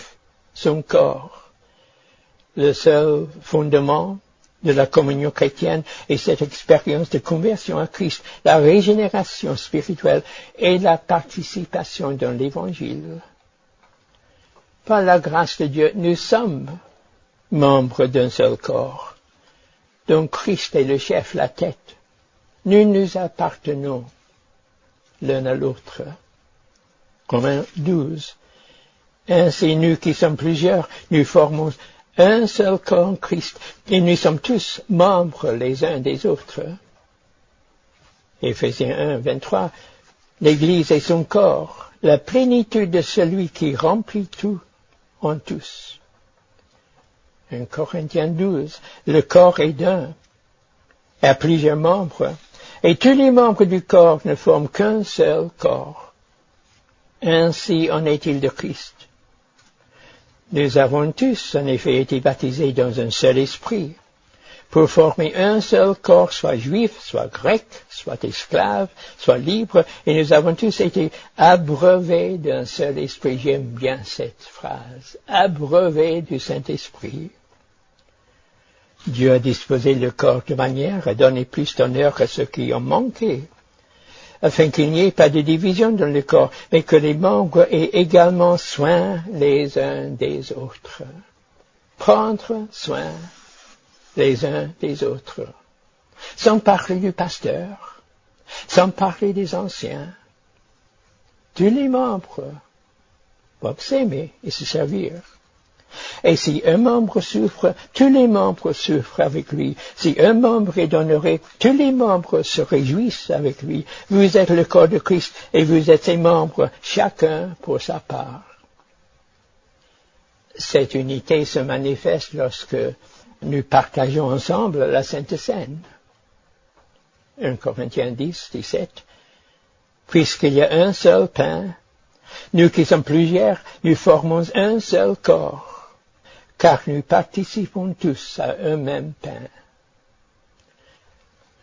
son corps. Le seul fondement de la communion chrétienne est cette expérience de conversion à Christ, la régénération spirituelle et la participation dans l'Évangile. Par la grâce de Dieu, nous sommes membres d'un seul corps, dont Christ est le chef, la tête. Nous nous appartenons l'un à l'autre. Romains 12. Ainsi, nous qui sommes plusieurs, nous formons un seul corps en Christ, et nous sommes tous membres les uns des autres. Éphésiens 1, 23. L'Église est son corps, la plénitude de celui qui remplit tout en tous. 1 Corinthiens 12. Le corps est d'un, et a plusieurs membres, et tous les membres du corps ne forment qu'un seul corps. Ainsi en est-il de Christ. Nous avons tous, en effet, été baptisés dans un seul esprit, pour former un seul corps, soit juif, soit grec, soit esclave, soit libre, et nous avons tous été abreuvés d'un seul esprit. J'aime bien cette phrase. Abreuvés du Saint-Esprit. Dieu a disposé le corps de manière à donner plus d'honneur à ceux qui ont manqué, afin qu'il n'y ait pas de division dans le corps, mais que les membres aient également soin les uns des autres. Prendre soin les uns des autres. Sans parler du pasteur, sans parler des anciens. Tous les membres doivent s'aimer et se servir. Et si un membre souffre, tous les membres souffrent avec lui. Si un membre est honoré, tous les membres se réjouissent avec lui. Vous êtes le corps de Christ et vous êtes ses membres, chacun pour sa part. Cette unité se manifeste lorsque nous partageons ensemble la Sainte Seine. 1 Corinthiens 10, 17. Puisqu'il y a un seul pain, nous qui sommes plusieurs, nous formons un seul corps, car nous participons tous à un même pain.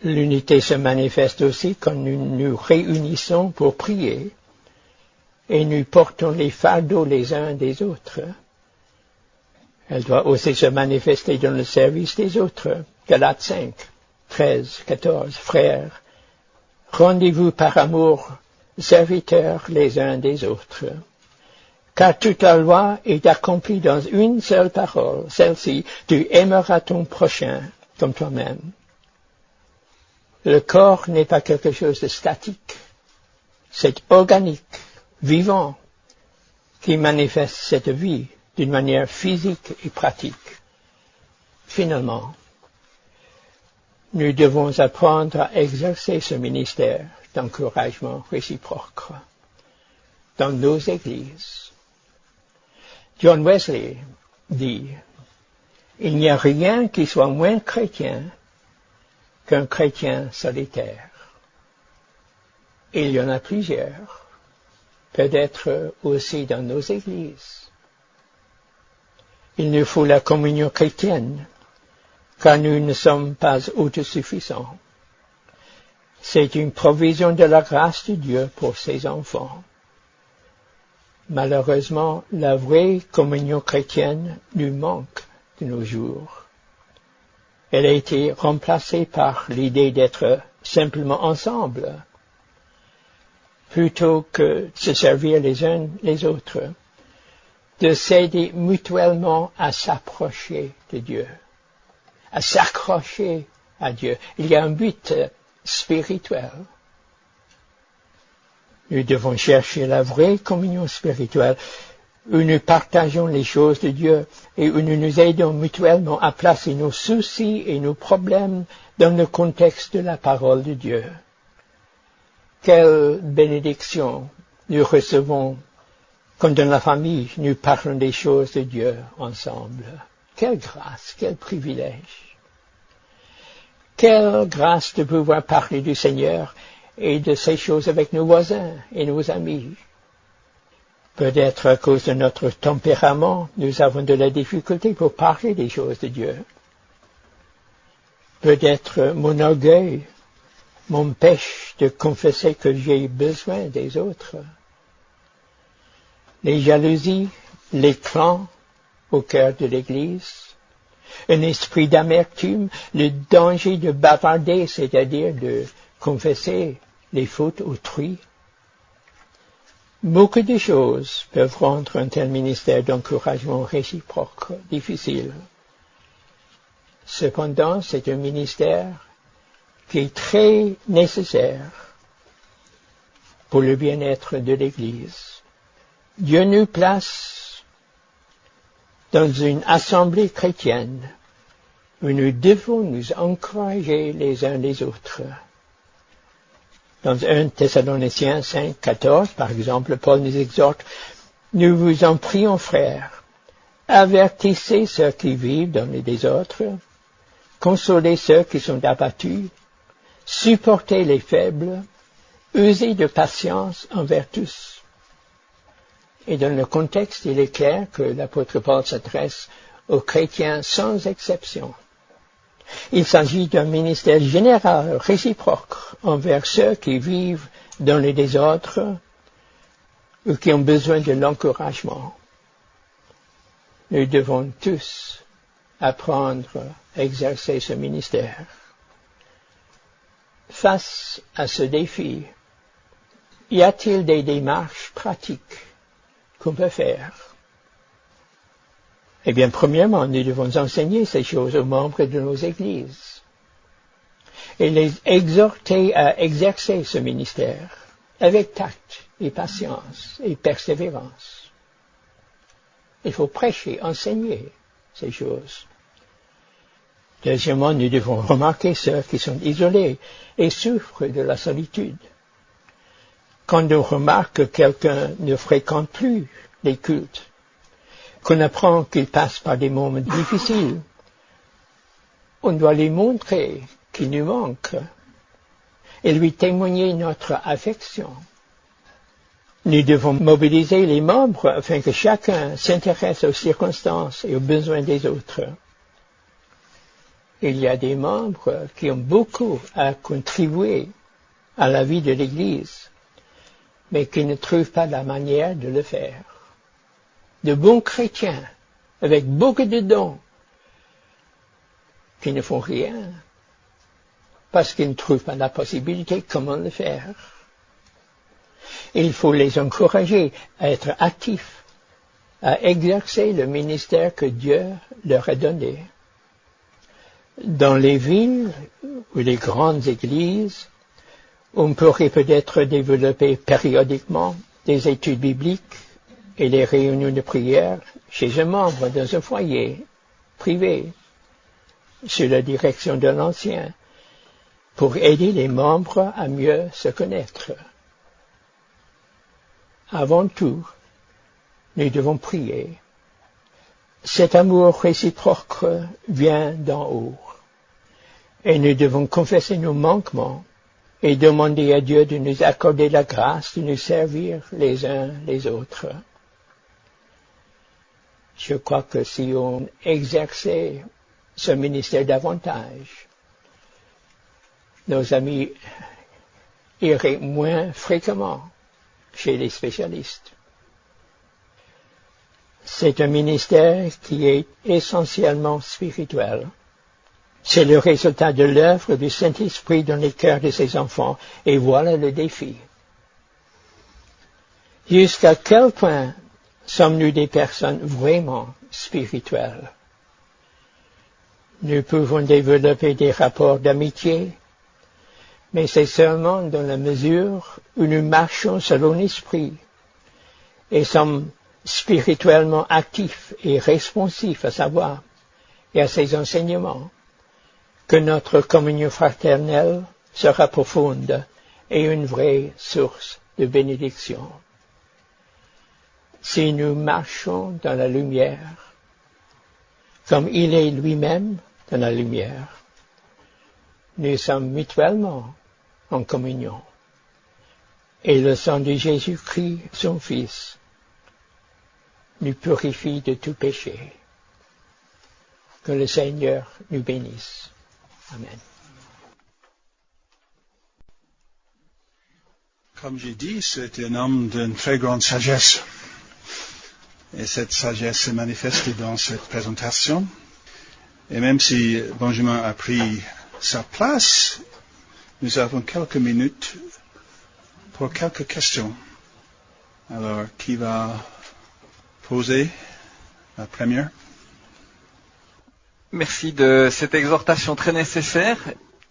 L'unité se manifeste aussi quand nous nous réunissons pour prier et nous portons les fardeaux les uns des autres. Elle doit aussi se manifester dans le service des autres. Galates 5, 13, 14. Frères, rendez-vous par amour, serviteurs les uns des autres. Car toute la loi est accomplie dans une seule parole, celle-ci, tu aimeras ton prochain comme toi-même. Le corps n'est pas quelque chose de statique, c'est organique, vivant, qui manifeste cette vie d'une manière physique et pratique. Finalement, nous devons apprendre à exercer ce ministère d'encouragement réciproque dans nos églises. John Wesley dit, il n'y a rien qui soit moins chrétien qu'un chrétien solitaire. Il y en a plusieurs, peut-être aussi dans nos églises. Il nous faut la communion chrétienne, car nous ne sommes pas autosuffisants. C'est une provision de la grâce de Dieu pour ses enfants. Malheureusement, la vraie communion chrétienne nous manque de nos jours. Elle a été remplacée par l'idée d'être simplement ensemble, plutôt que de se servir les uns les autres, de s'aider mutuellement à s'approcher de Dieu, à s'accrocher à Dieu. Il y a un but spirituel. Nous devons chercher la vraie communion spirituelle. où nous partageons les choses de Dieu et où nous nous aidons mutuellement à placer nos soucis et nos problèmes dans le contexte de la parole de Dieu. Quelle bénédiction nous recevons quand dans la famille nous parlons des choses de Dieu ensemble. Quelle grâce, quel privilège. Quelle grâce de pouvoir parler du Seigneur et de ces choses avec nos voisins et nos amis. Peut-être à cause de notre tempérament, nous avons de la difficulté pour parler des choses de Dieu. Peut-être mon orgueil m'empêche de confesser que j'ai besoin des autres. Les jalousies, les clans au cœur de l'Église, un esprit d'amertume, le danger de bavarder, c'est-à-dire de confesser les fautes autrui. Beaucoup de choses peuvent rendre un tel ministère d'encouragement réciproque difficile. Cependant, c'est un ministère qui est très nécessaire pour le bien-être de l'Église. Dieu nous place dans une assemblée chrétienne où nous devons nous encourager les uns les autres. Dans 1 Thessaloniciens 5, 14, par exemple, Paul nous exhorte, « Nous vous en prions, frères, avertissez ceux qui vivent dans les désordres, consolez ceux qui sont abattus, supportez les faibles, usez de patience envers tous. » Et dans le contexte, il est clair que l'apôtre Paul s'adresse aux chrétiens sans exception. Il s'agit d'un ministère général, réciproque, envers ceux qui vivent dans les désordres ou qui ont besoin de l'encouragement. Nous devons tous apprendre à exercer ce ministère. Face à ce défi, y a-t-il des démarches pratiques qu'on peut faire? Eh bien, premièrement, nous devons enseigner ces choses aux membres de nos églises et les exhorter à exercer ce ministère avec tact et patience et persévérance. Il faut prêcher, enseigner ces choses. Deuxièmement, nous devons remarquer ceux qui sont isolés et souffrent de la solitude. Quand on remarque que quelqu'un ne fréquente plus les cultes, qu'on apprend qu'il passe par des moments difficiles, on doit lui montrer qu'il nous manque et lui témoigner notre affection. Nous devons mobiliser les membres afin que chacun s'intéresse aux circonstances et aux besoins des autres. Il y a des membres qui ont beaucoup à contribuer à la vie de l'Église, mais qui ne trouvent pas la manière de le faire. De bons chrétiens, avec beaucoup de dons, qui ne font rien, parce qu'ils ne trouvent pas la possibilité comment le faire. Il faut les encourager à être actifs, à exercer le ministère que Dieu leur a donné. Dans les villes ou les grandes églises, on pourrait peut-être développer périodiquement des études bibliques et les réunions de prière chez un membre dans un foyer privé, sous la direction de l'ancien, pour aider les membres à mieux se connaître. Avant tout, nous devons prier. Cet amour réciproque vient d'en haut, et nous devons confesser nos manquements et demander à Dieu de nous accorder la grâce de nous servir les uns les autres. Je crois que si on exerçait ce ministère davantage, nos amis iraient moins fréquemment chez les spécialistes. C'est un ministère qui est essentiellement spirituel. C'est le résultat de l'œuvre du Saint-Esprit dans les cœurs de ses enfants, et voilà le défi. Jusqu'à quel point sommes-nous des personnes vraiment spirituelles? Nous pouvons développer des rapports d'amitié, mais c'est seulement dans la mesure où nous marchons selon l'Esprit et sommes spirituellement actif et responsif à sa voix et à ses enseignements, que notre communion fraternelle sera profonde et une vraie source de bénédiction. Si nous marchons dans la lumière, comme il est lui-même dans la lumière, nous sommes mutuellement en communion. Et le sang de Jésus-Christ, son Fils, nous purifie de tout péché. Que le Seigneur nous bénisse. Amen. Comme j'ai dit, c'est un homme d'une très grande sagesse. Et cette sagesse se manifeste dans cette présentation. Et même si Benjamin a pris sa place, nous avons quelques minutes pour quelques questions. Alors, qui va poser la première? Merci de cette exhortation très nécessaire.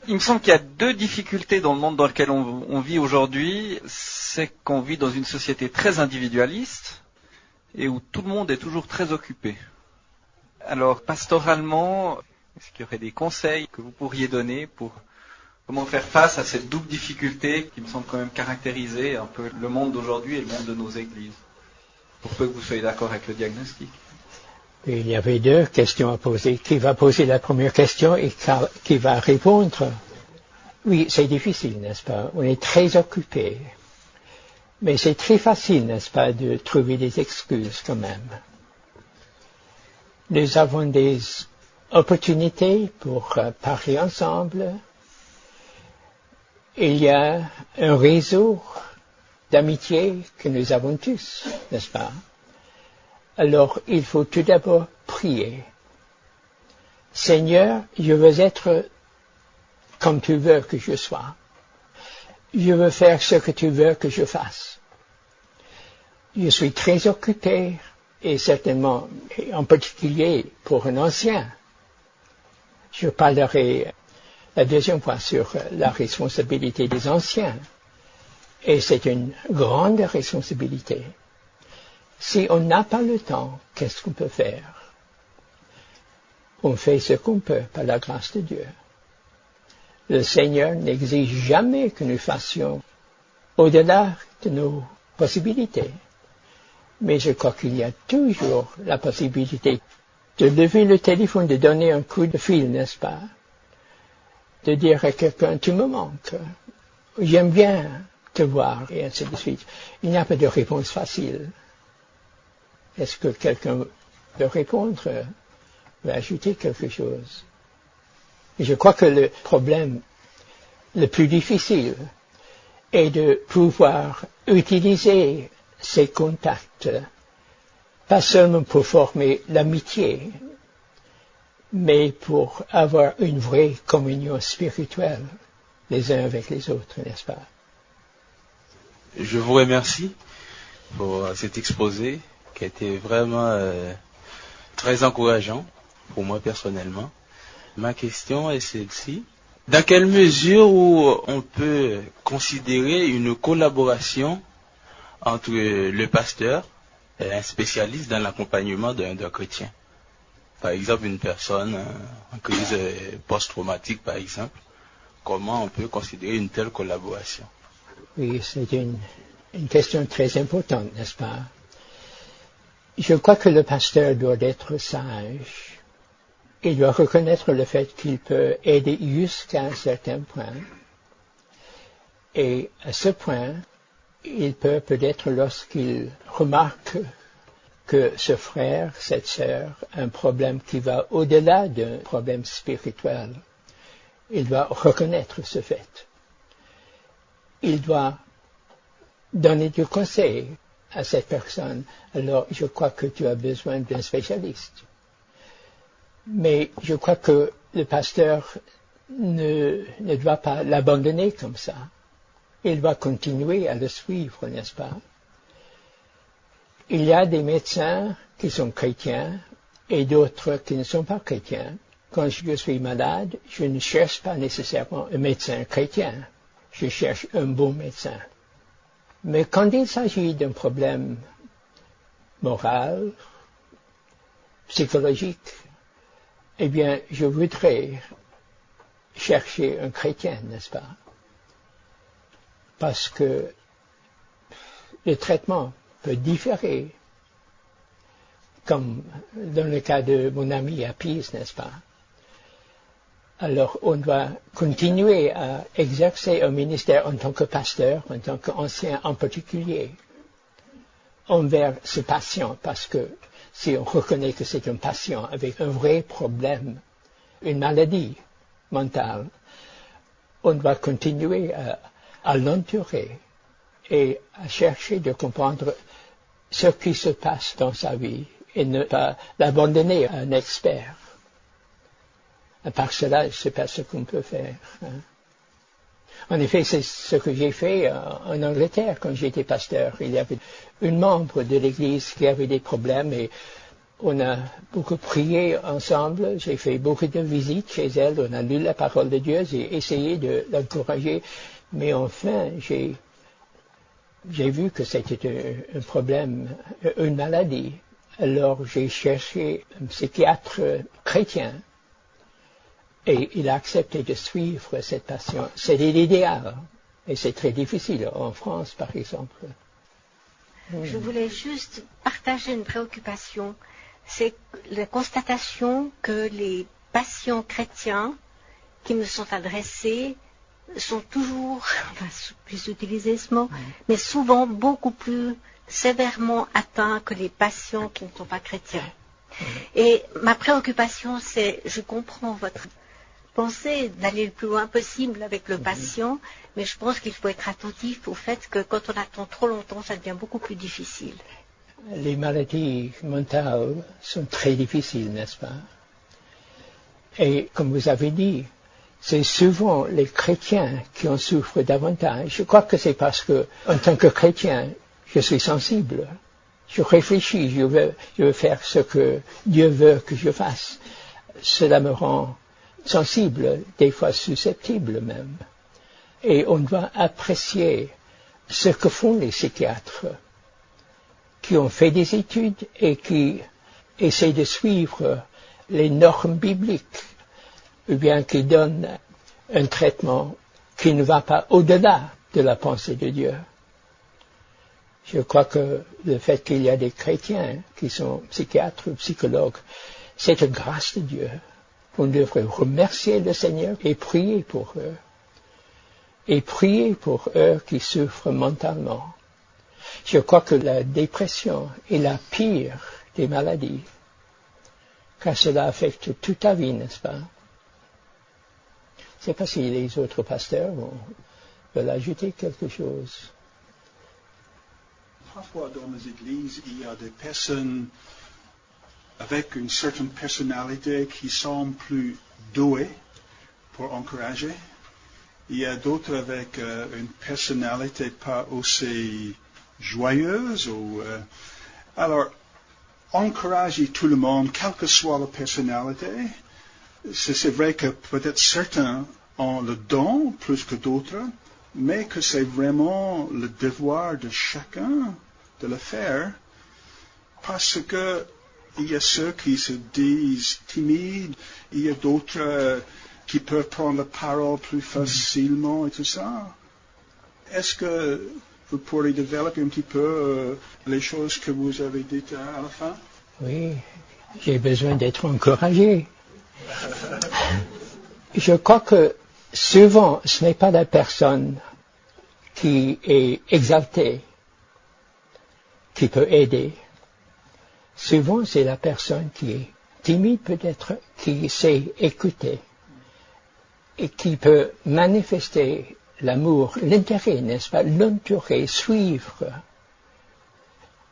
Il me semble qu'il y a deux difficultés dans le monde dans lequel on vit aujourd'hui. C'est qu'on vit dans une société très individualiste et où tout le monde est toujours très occupé. Alors, pastoralement, est-ce qu'il y aurait des conseils que vous pourriez donner pour comment faire face à cette double difficulté qui me semble quand même caractériser un peu le monde d'aujourd'hui et le monde de nos églises? Pour peu que vous soyez d'accord avec le diagnostic. Il y avait deux questions à poser. Qui va poser la première question et qui va répondre? Oui, c'est difficile, n'est-ce pas? On est très occupé. Mais c'est très facile, n'est-ce pas, de trouver des excuses quand même. Nous avons des opportunités pour parler ensemble. Il y a un réseau d'amitié que nous avons tous, n'est-ce pas? Alors, il faut tout d'abord prier. Seigneur, je veux être comme tu veux que je sois. Je veux faire ce que tu veux que je fasse. Je suis très occupé, et certainement, en particulier pour un ancien. Je parlerai la deuxième fois sur la responsabilité des anciens. Et c'est une grande responsabilité. Si on n'a pas le temps, qu'est-ce qu'on peut faire? On fait ce qu'on peut par la grâce de Dieu. Le Seigneur n'exige jamais que nous fassions au-delà de nos possibilités. Mais je crois qu'il y a toujours la possibilité de lever le téléphone, de donner un coup de fil, n'est-ce pas? De dire à quelqu'un, tu me manques, j'aime bien te voir, et ainsi de suite. Il n'y a pas de réponse facile. Est-ce que quelqu'un veut répondre, veut ajouter quelque chose? Je crois que le problème le plus difficile est de pouvoir utiliser ces contacts, pas seulement pour former l'amitié, mais pour avoir une vraie communion spirituelle les uns avec les autres, n'est-ce pas? Je vous remercie pour cet exposé qui a été vraiment très encourageant pour moi personnellement. Ma question est celle-ci. Dans quelle mesure où on peut considérer une collaboration entre le pasteur et un spécialiste dans l'accompagnement d'un chrétien? Par exemple, une personne en crise post-traumatique, par exemple. Comment on peut considérer une telle collaboration? Oui, c'est une question très importante, n'est-ce pas? Je crois que le pasteur doit être sage. Il doit reconnaître le fait qu'il peut aider jusqu'à un certain point. Et à ce point, il peut peut-être lorsqu'il remarque que ce frère, cette sœur, a un problème qui va au-delà d'un problème spirituel, il doit reconnaître ce fait. Il doit donner du conseil à cette personne. Alors, je crois que tu as besoin d'un spécialiste. Mais je crois que le pasteur ne doit pas l'abandonner comme ça. Il doit continuer à le suivre, n'est-ce pas? Il y a des médecins qui sont chrétiens et d'autres qui ne sont pas chrétiens. Quand je suis malade, je ne cherche pas nécessairement un médecin chrétien. Je cherche un bon médecin. Mais quand il s'agit d'un problème morale, psychologique, eh bien, je voudrais chercher un chrétien, n'est-ce pas? Parce que le traitement peut différer, comme dans le cas de mon ami à Pise, n'est-ce pas? Alors, on doit continuer à exercer un ministère en tant que pasteur, en tant qu'ancien en particulier, envers ce patient, parce que si on reconnaît que c'est un patient avec un vrai problème, une maladie mentale, on doit continuer à l'entourer et à chercher de comprendre ce qui se passe dans sa vie et ne pas l'abandonner à un expert. À part cela, je ne sais pas ce qu'on peut faire. Hein. En effet, c'est ce que j'ai fait en Angleterre quand j'étais pasteur. Il y avait une membre de l'Église qui avait des problèmes et on a beaucoup prié ensemble. J'ai fait beaucoup de visites chez elle. On a lu la parole de Dieu. J'ai essayé de l'encourager. Mais enfin, j'ai vu que c'était un problème, une maladie. Alors j'ai cherché un psychiatre chrétien. Et il a accepté de suivre cette passion. C'était l'idéal. Et c'est très difficile en France, par exemple. Je voulais juste partager une préoccupation. C'est la constatation que les patients chrétiens qui me sont adressés sont toujours, enfin, plus utiliser ce mot, mais souvent beaucoup plus sévèrement atteints que les patients qui ne sont pas chrétiens. Et ma préoccupation, c'est, je comprends votre pensée d'aller le plus loin possible avec le patient, mais je pense qu'il faut être attentif au fait que quand on attend trop longtemps, ça devient beaucoup plus difficile. Les maladies mentales sont très difficiles, n'est-ce pas? Et comme vous avez dit, c'est souvent les chrétiens qui en souffrent davantage. Je crois que c'est parce que, en tant que chrétien, je suis sensible. Je réfléchis, je veux faire ce que Dieu veut que je fasse. Cela me rend sensible, des fois susceptible même. Et on doit apprécier ce que font les psychiatres qui ont fait des études et qui essaient de suivre les normes bibliques, ou bien qui donnent un traitement qui ne va pas au-delà de la pensée de Dieu. Je crois que le fait qu'il y a des chrétiens qui sont psychiatres ou psychologues, c'est une grâce de Dieu. On devrait remercier le Seigneur et prier pour eux. Et prier pour eux qui souffrent mentalement. Je crois que la dépression est la pire des maladies, car cela affecte toute ta vie, n'est-ce pas? Je ne sais pas si les autres pasteurs veulent ajouter quelque chose. Parfois dans les églises, il y a des personnes avec une certaine personnalité qui sont plus douées pour encourager. Il y a d'autres avec une personnalité pas aussi joyeuse. Alors, encourager tout le monde, quelle que soit la personnalité. C'est vrai que peut-être certains ont le don plus que d'autres, mais que c'est vraiment le devoir de chacun de le faire, parce que il y a ceux qui se disent timides, il y a d'autres qui peuvent prendre la parole plus facilement et tout ça. Est-ce que vous pourriez développer un petit peu les choses que vous avez dites à la fin? Oui, j'ai besoin d'être encouragé. Je crois que souvent, ce n'est pas la personne qui est exaltée qui peut aider. Souvent, c'est la personne qui est timide peut-être, qui sait écouter et qui peut manifester l'amour, l'intérêt, n'est-ce pas, l'entourer, suivre.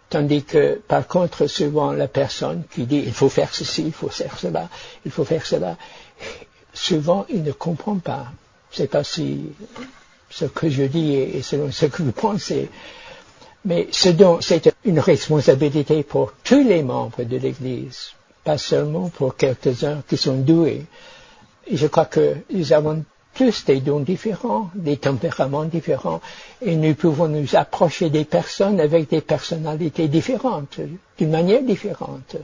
Tandis que, par contre, souvent, la personne qui dit « il faut faire ceci, il faut faire cela, il faut faire cela », souvent, il ne comprend pas. Je ne sais pas si ce que je dis est selon ce que vous pensez, mais c'est une responsabilité pour tous les membres de l'Église, pas seulement pour quelques-uns qui sont doués. Et je crois que nous avons tous des dons différents, des tempéraments différents, et nous pouvons nous approcher des personnes avec des personnalités différentes, d'une manière différente.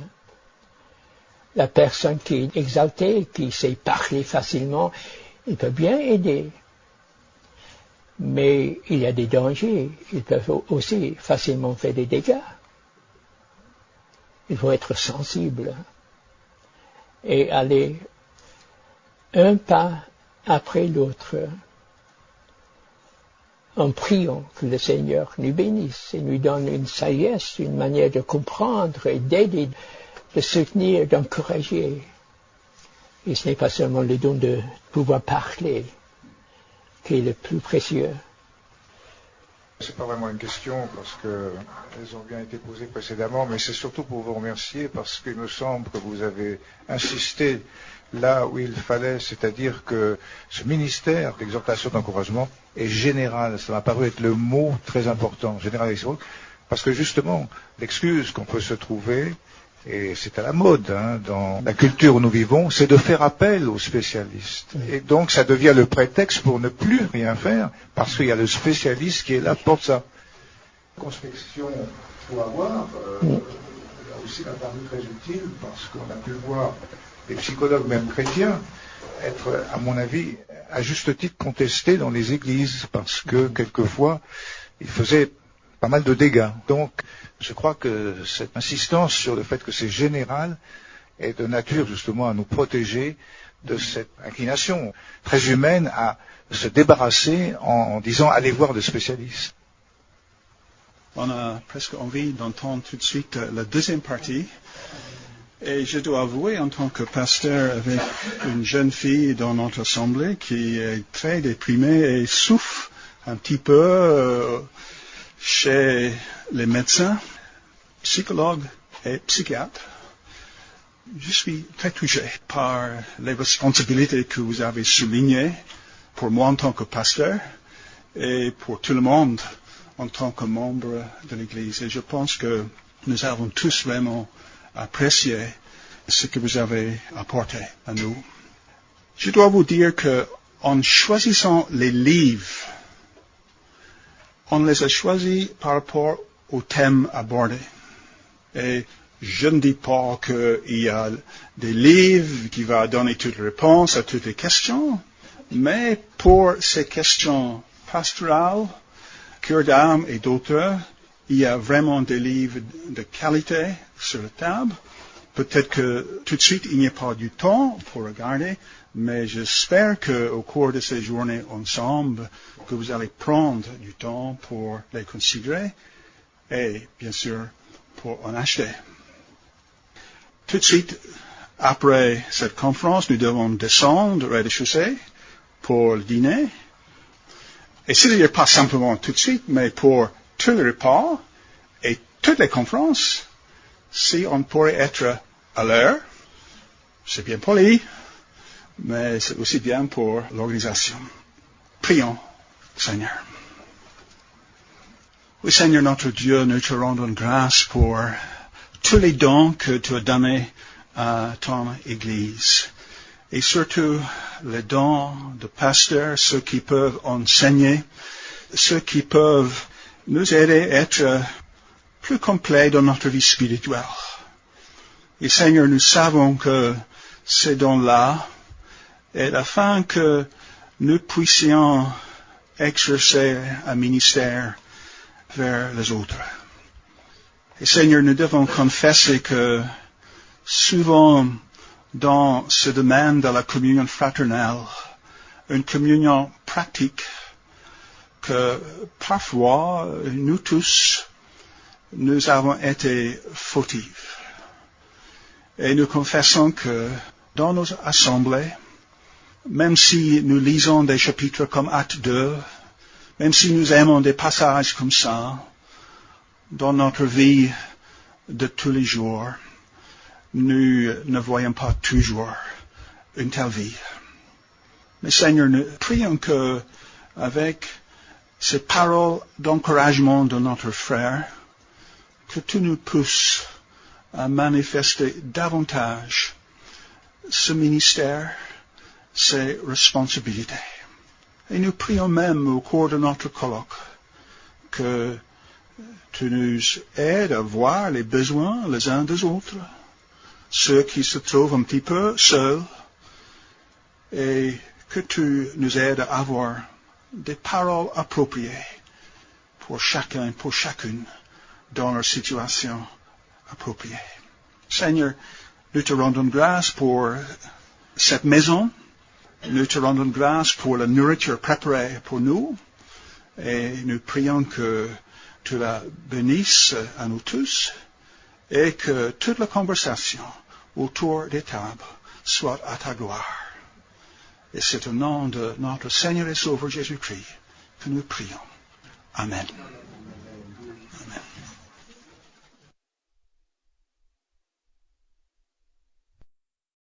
La personne qui est exaltée, qui sait parler facilement, il peut bien aider. Mais il y a des dangers, ils peuvent aussi facilement faire des dégâts. Il faut être sensible et aller un pas après l'autre en priant que le Seigneur nous bénisse et nous donne une sagesse, une manière de comprendre et d'aider, de soutenir, d'encourager. Et ce n'est pas seulement le don de pouvoir parler qui est le plus précieux. C'est pas vraiment une question parce que elles ont bien été posées précédemment, mais c'est surtout pour vous remercier parce qu'il me semble que vous avez insisté là où il fallait, c'est-à-dire que ce ministère d'exhortation, d'encouragement est général. Ça m'a paru être le mot très important, généralisation, parce que justement, l'excuse qu'on peut se trouver, et c'est à la mode dans la culture où nous vivons, c'est de faire appel aux spécialistes. Et donc ça devient le prétexte pour ne plus rien faire, parce qu'il y a le spécialiste qui est là pour ça. La conspection qu'il faut avoir, là aussi m'a paru très utile, parce qu'on a pu voir des psychologues, même chrétiens, être, à mon avis, à juste titre contestés dans les églises, parce que quelquefois, ils faisaient pas mal de dégâts. Donc, je crois que cette insistance sur le fait que c'est général est de nature justement à nous protéger de cette inclination très humaine à se débarrasser en disant allez voir des spécialistes. On a presque envie d'entendre tout de suite la deuxième partie. Et je dois avouer, en tant que pasteur avec une jeune fille dans notre assemblée qui est très déprimée et souffre un petit peu chez les médecins, psychologues et psychiatres, je suis très touché par les responsabilités que vous avez soulignées pour moi en tant que pasteur et pour tout le monde en tant que membre de l'Église. Et je pense que nous avons tous vraiment apprécié ce que vous avez apporté à nous. Je dois vous dire que en choisissant les livres, on les a choisis par rapport au thème abordé. Et je ne dis pas qu'il y a des livres qui vont donner toutes les réponses à toutes les questions, mais pour ces questions pastorales, cœur d'âme et d'autres, il y a vraiment des livres de qualité sur la table. Peut-être que tout de suite, il n'y a pas du temps pour regarder, mais j'espère qu'au cours de ces journées ensemble, que vous allez prendre du temps pour les considérer et, bien sûr, pour en acheter. Tout de suite, après cette conférence, nous devons descendre au rez-de-chaussée pour le dîner. Et c'est-à-dire pas simplement tout de suite, mais pour tous les repas et toutes les conférences, si on pourrait être à l'heure, c'est bien poli, mais c'est aussi bien pour l'organisation. Prions, Seigneur. Oui, Seigneur notre Dieu, nous te rendons grâce pour tous les dons que tu as donnés à ton Église. Et surtout les dons de pasteurs, ceux qui peuvent enseigner, ceux qui peuvent nous aider à être plus complets dans notre vie spirituelle. Et Seigneur, nous savons que ces dons-là est afin que nous puissions exercer un ministère vers les autres. Et Seigneur, nous devons confesser que souvent dans ce domaine de la communion fraternelle, une communion pratique, que parfois nous tous, nous avons été fautifs. Et nous confessons que dans nos assemblées, même si nous lisons des chapitres comme Acte 2, même si nous aimons des passages comme ça, dans notre vie de tous les jours, nous ne voyons pas toujours une telle vie. Mais Seigneur, nous prions que, avec ces paroles d'encouragement de notre frère, que tu nous pousses à manifester davantage ce ministère, ses responsabilités. Et nous prions même au cours de notre colloque que tu nous aides à voir les besoins les uns des autres, ceux qui se trouvent un petit peu seuls, et que tu nous aides à avoir des paroles appropriées pour chacun, pour chacune, dans leur situation appropriée. Seigneur, nous te rendons grâce pour cette maison. Nous te rendons grâce pour la nourriture préparée pour nous. Et nous prions que tu la bénisses à nous tous et que toute la conversation autour des tables soit à ta gloire. Et c'est au nom de notre Seigneur et Sauveur Jésus-Christ que nous prions. Amen.